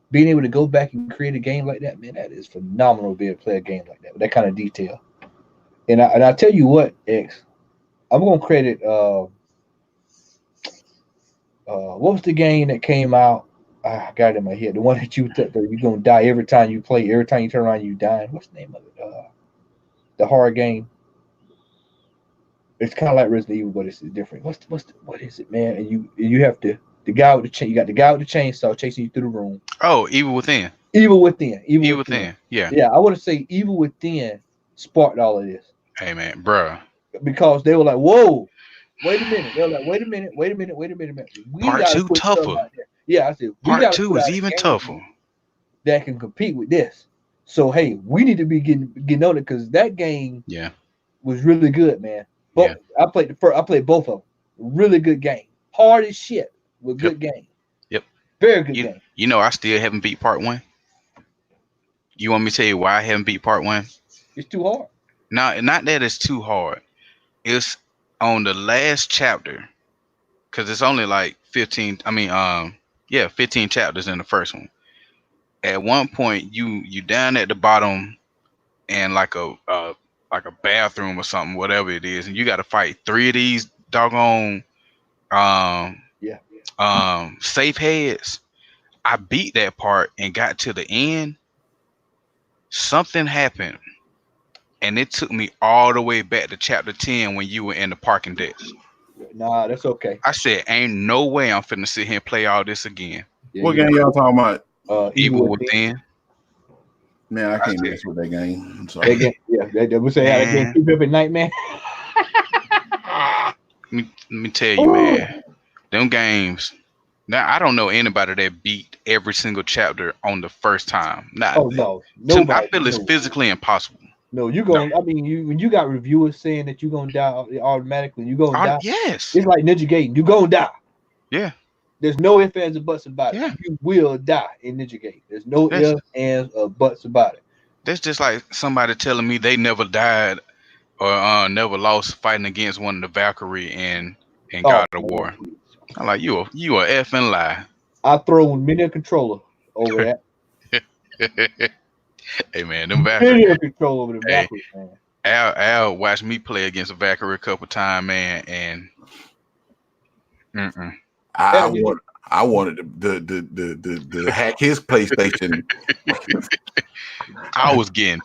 being able to go back and create a game like that, man, that is phenomenal to be able to play a game like that with that kind of detail. And I tell you what, X, I'm gonna credit what was the game that came out? I got it in my head. The one that you're gonna die every time you play, every time you turn around, you die. What's the name of it? The horror game. It's kind of like Resident Evil, but it's different. What is it, man? And you have the guy with the chain. You got the guy with the chainsaw chasing you through the room.
Oh, Evil Within.
Evil Within.
Yeah.
Yeah, I want to say Evil Within sparked all of this.
Hey man, bruh.
Because they were like, whoa, wait a minute. They were like, wait a minute.
Part 2 tougher.
Yeah, I said
Part 2 is even tougher.
That can compete with this. So hey, we need to be getting on it because that game was really good, man. But I played both of them. Really good game. Hard as shit with good game.
Yep.
Very good game.
You know, I still haven't beat Part 1. You want me to tell you why I haven't beat Part 1?
It's too hard.
No, not that it's too hard. It's on the last chapter. Because it's only like 15. I mean, Yeah, 15 chapters in the first one. At one point, you down at the bottom and like a bathroom or something, whatever it is, and you got to fight three of these doggone um
Yeah.
safe heads. I beat that part and got to the end. Something happened, and it took me all the way back to chapter 10 when you were in the parking deck.
Nah, that's okay.
I said, "Ain't no way I'm finna sit here and play all this again."
Yeah,
What
yeah.
game y'all talking about?
Evil
Within.
Within.
Man, I can't
said-
mess with that game. I'm
That
sorry.
game, yeah, that we say how that game
Man.
keep up at night, man.
Let me tell you, man. Them games. Now I don't know anybody that beat every single chapter on the first time. Not
Oh no, nobody.
I feel it's
No.
physically impossible.
No, you going. I mean, when you got reviewers saying that you're gonna die automatically, you gonna die.
Yes.
It's like Ninja Gaiden. You gonna die.
Yeah.
There's no ifs, ands, or buts about it.
Yeah.
You will die in Ninja Gaiden. There's no
That's-
ifs, ands, or buts about it.
That's just like somebody telling me they never died or never lost fighting against one of the Valkyrie in God of War.
Man.
I'm like, you a effing lie.
I thrown many a controller over that.
Hey man, them Valkyrie.
Many a controller over the
Hey.
Valkyrie, man.
Al watched me play against a Valkyrie a couple times, man, and
I wanted to hack his PlayStation.
I was getting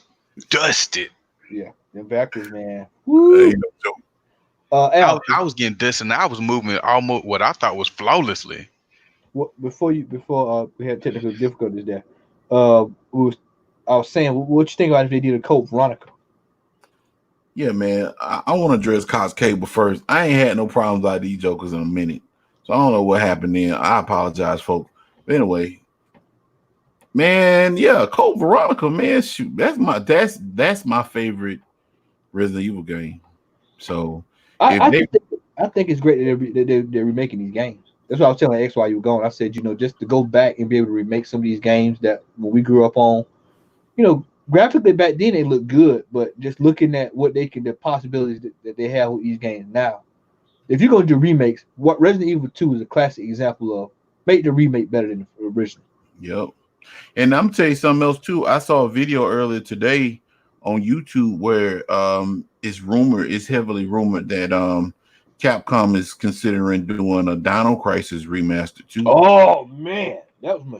dusted.
Yeah, the Valkyries, man. Woo.
Ain't no joke.
Al,
I was getting dusted, and I was moving almost what I thought was flawlessly.
before we had technical difficulties there, I was saying, what you think about if they did a Code Veronica?
Yeah, man. I want to address Cox Cable first. I ain't had no problems like these jokers in a minute. So I don't know what happened then. I apologize, folks. But anyway, man, yeah, Code Veronica, man, shoot, that's my favorite Resident Evil game. So
I think it's great that they're remaking these games. That's what I was telling X while you were gone. I said, just to go back and be able to remake some of these games that when we grew up on, graphically back then they looked good, but just looking at the possibilities that they have with these games now. If you're going to do remakes, what Resident Evil 2 is a classic example of, make the remake better than the original.
Yep. And I'm tell you something else too. I saw a video earlier today on YouTube where it's heavily rumored that Capcom is considering doing a Dino Crisis remaster too.
Oh man, that was my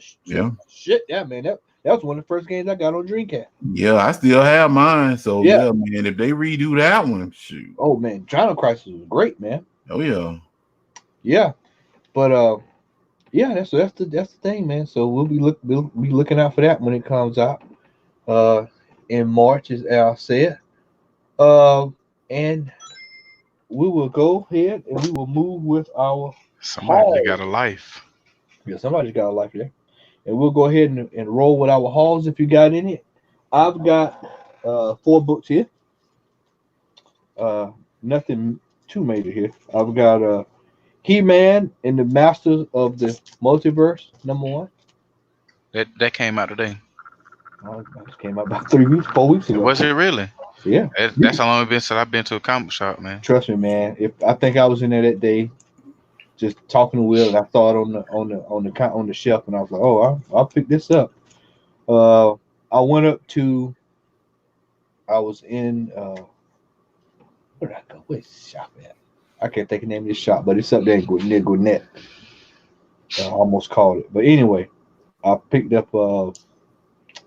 shit.
Yeah, man, that was one of the first games I got on Dreamcast.
Yeah, I still have mine. So yeah, man, if they redo that one, shoot.
Oh man, Dino Crisis was great, man.
Oh yeah.
Yeah, but yeah, that's the thing, man. So we'll be looking out for that when it comes out in March, as Al said. And we will go ahead and we will move with our
Somebody got a life.
Yeah, somebody's got a life there. And we'll go ahead and roll with our hauls if you got any. I've got 4 books here. Nothing too major here. I've got He-Man and the Masters of the Multiverse, #1.
That came out today.
Oh, it just came out about 4 weeks ago.
Was it really?
Yeah.
That's how long it's been since I've been to a comic shop, man.
Trust me, man. I think I was in there that day, just talking to Will, and I saw it on the shelf, and I was like, "Oh, I'll pick this up." I went up to. I was in. Where did I go? Where's the shop at? I can't think of the name of this shop, but it's up there near Gwinnett. I almost called it, but anyway, I picked up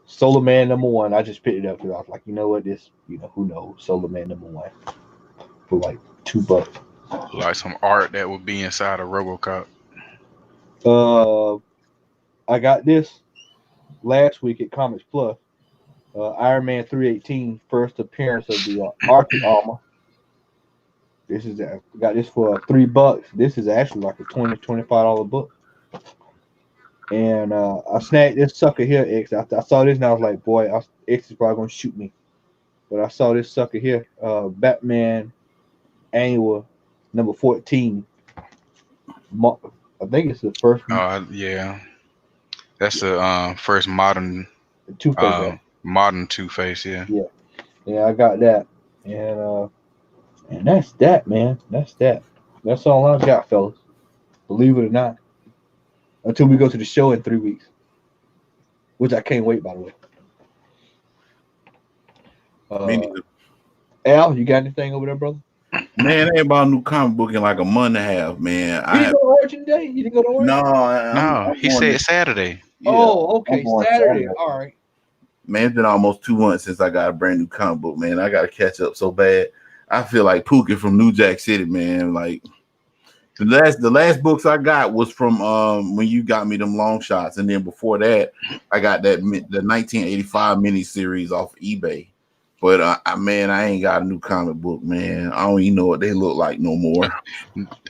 Solar Man #1. I just picked it up because I was like, you know what, this, who knows, Solar Man #1 for like $2.
Like some art that would be inside a RoboCop.
I got this last week at Comics Plus. Iron Man 318, first appearance of the Arctic armor. Got this for $3. This is actually like a $20-$25 book. And I snagged this sucker here, X. I saw this and I was like, boy, X is probably gonna shoot me. But I saw this sucker here, Batman Annual #14. I think it's the first.
Yeah, that's the first modern
Two-Face.
Modern Two-Face. Yeah.
Yeah, I got that, and that's that, man. That's that. That's all I've got, fellas. Believe it or not. until we go to the show in 3 weeks, which I can't wait, by the way.
Me neither.
Al, you got anything over there, brother?
Man, I ain't bought a new comic book in like a month and a half, man.
You didn't go to Origin today? You didn't go to Origin?
No, he said
this.
Saturday.
Yeah,
oh, okay,
I'm going
Saturday. All right.
Man, it's been almost 2 months since I got a brand new comic book, man. I got to catch up so bad. I feel like Pookie from New Jack City, man. Like the last books I got was from when you got me them long shots, and then before that, I got the 1985 miniseries off eBay. But man, I ain't got a new comic book, man. I don't even know what they look like no more.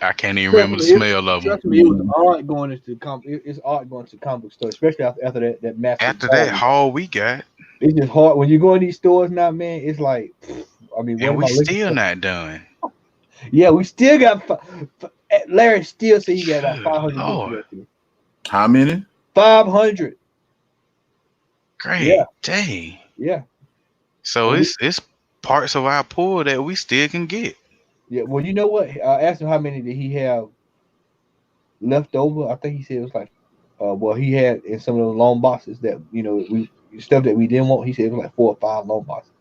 I can't even remember the smell of them.
Trust me, it was odd going into it's odd going to the comic book store, especially after that massive.
After that haul we got,
it's just hard when you go in these stores now, man. It's like, I mean,
and we still not done.
Yeah, we still got. Larry still say he got about 500 books.
How many?
500.
Great day.
Yeah.
So it's parts of our pool that we still can get.
Yeah. Well, you know what? I asked him how many did he have left over. I think he said it was like, well, he had in some of those long boxes that stuff that we didn't want. He said it was like 4 or 5 long boxes.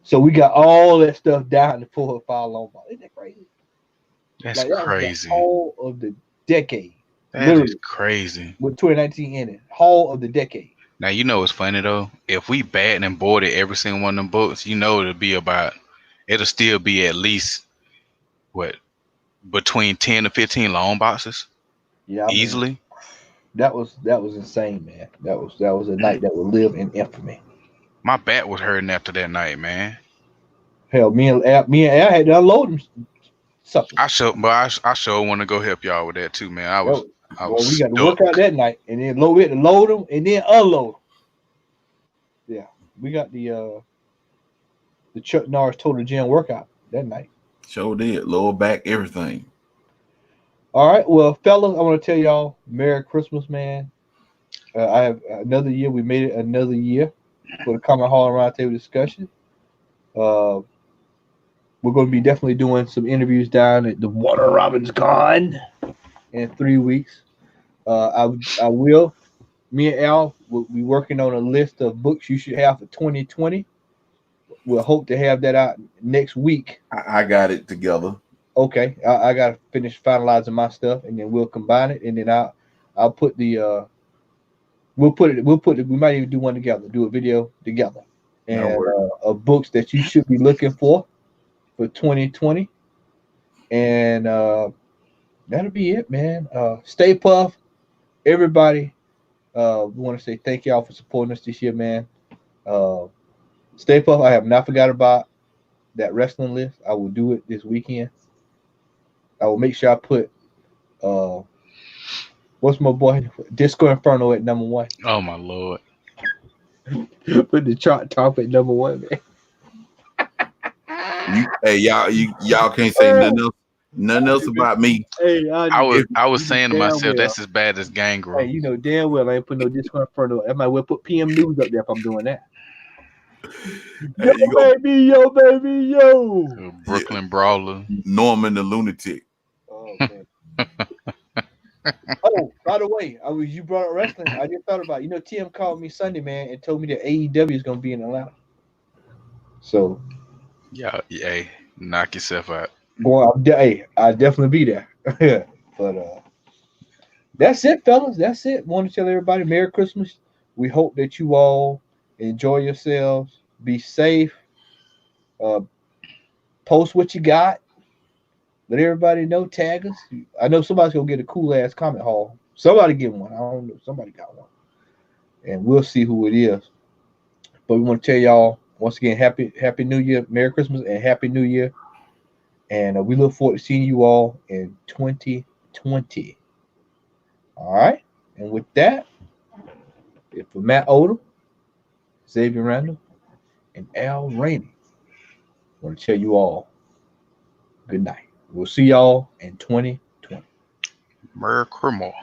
So we got all that stuff down to 4 or 5 long boxes. Isn't that crazy?
That's crazy.
The whole of the decade.
That is crazy.
With 2019 in it, whole of the decade.
Now you know what's funny though. If we bad and boarded every single one of them books, it'll still be at least between 10 to 15 long boxes.
Yeah,
easily.
That was insane, man. That was a night that will live in infamy.
My back was hurting after that night, man.
Hell, me and Al had to unload them.
I sure want to go help y'all with that too, man.
We got to work out that night, and then load them and then unload them. Yeah, we got the Chuck Norris Total Gym workout that night.
Sure did. Lower back, everything.
All right, well, fellas, I want to tell y'all Merry Christmas, man. I have another year. We made it another year for the Common Hall Roundtable discussion. We're going to be definitely doing some interviews down at the Warner Robins Con in 3 weeks. Me and Al will be working on a list of books you should have for 2020. We'll hope to have that out next week.
I got it together.
Okay, I got to finish finalizing my stuff, and then we'll combine it, and then I'll put the we might even do one together, do a video together, and of books that you should be looking for 2020, and that'll be it, man. Stay puff, everybody. We want to say thank y'all for supporting us this year, man. Stay puff. I have not forgot about that wrestling list. I will do it this weekend. I will make sure I put what's my boy Disco Inferno at number 1.
Oh my lord!
Put the chart top at number 1, man.
Y'all can't say nothing else about me.
Hey,
I was saying to myself, that's as bad as Gangrel.
Hey, you know damn well I ain't putting no Disco Inferno. I might well put PM News up there if I'm doing that.
Hey,
yo, baby, yo.
Brooklyn Brawler.
Norman the Lunatic.
Oh, man. Oh, by the way, you brought up wrestling. I just thought about it. Tim called me Sunday, man, and told me that AEW is gonna be in Atlanta. So
yeah, knock yourself out.
Boy, I'll definitely be there. But that's it, fellas. That's it. Want to tell everybody Merry Christmas. We hope that you all enjoy yourselves. Be safe. Post what you got. Let everybody know. Tag us. I know somebody's gonna get a cool ass comment haul. Somebody get one. I don't know. Somebody got one, and we'll see who it is. But we want to tell y'all once again, Happy New Year, Merry Christmas, and Happy New Year. And we look forward to seeing you all in 2020. All right. And with that, for Matt Odom, Xavier Randall, and Al Rainey, I want to tell you all good night. We'll see y'all in 2020.
Merry Christmas.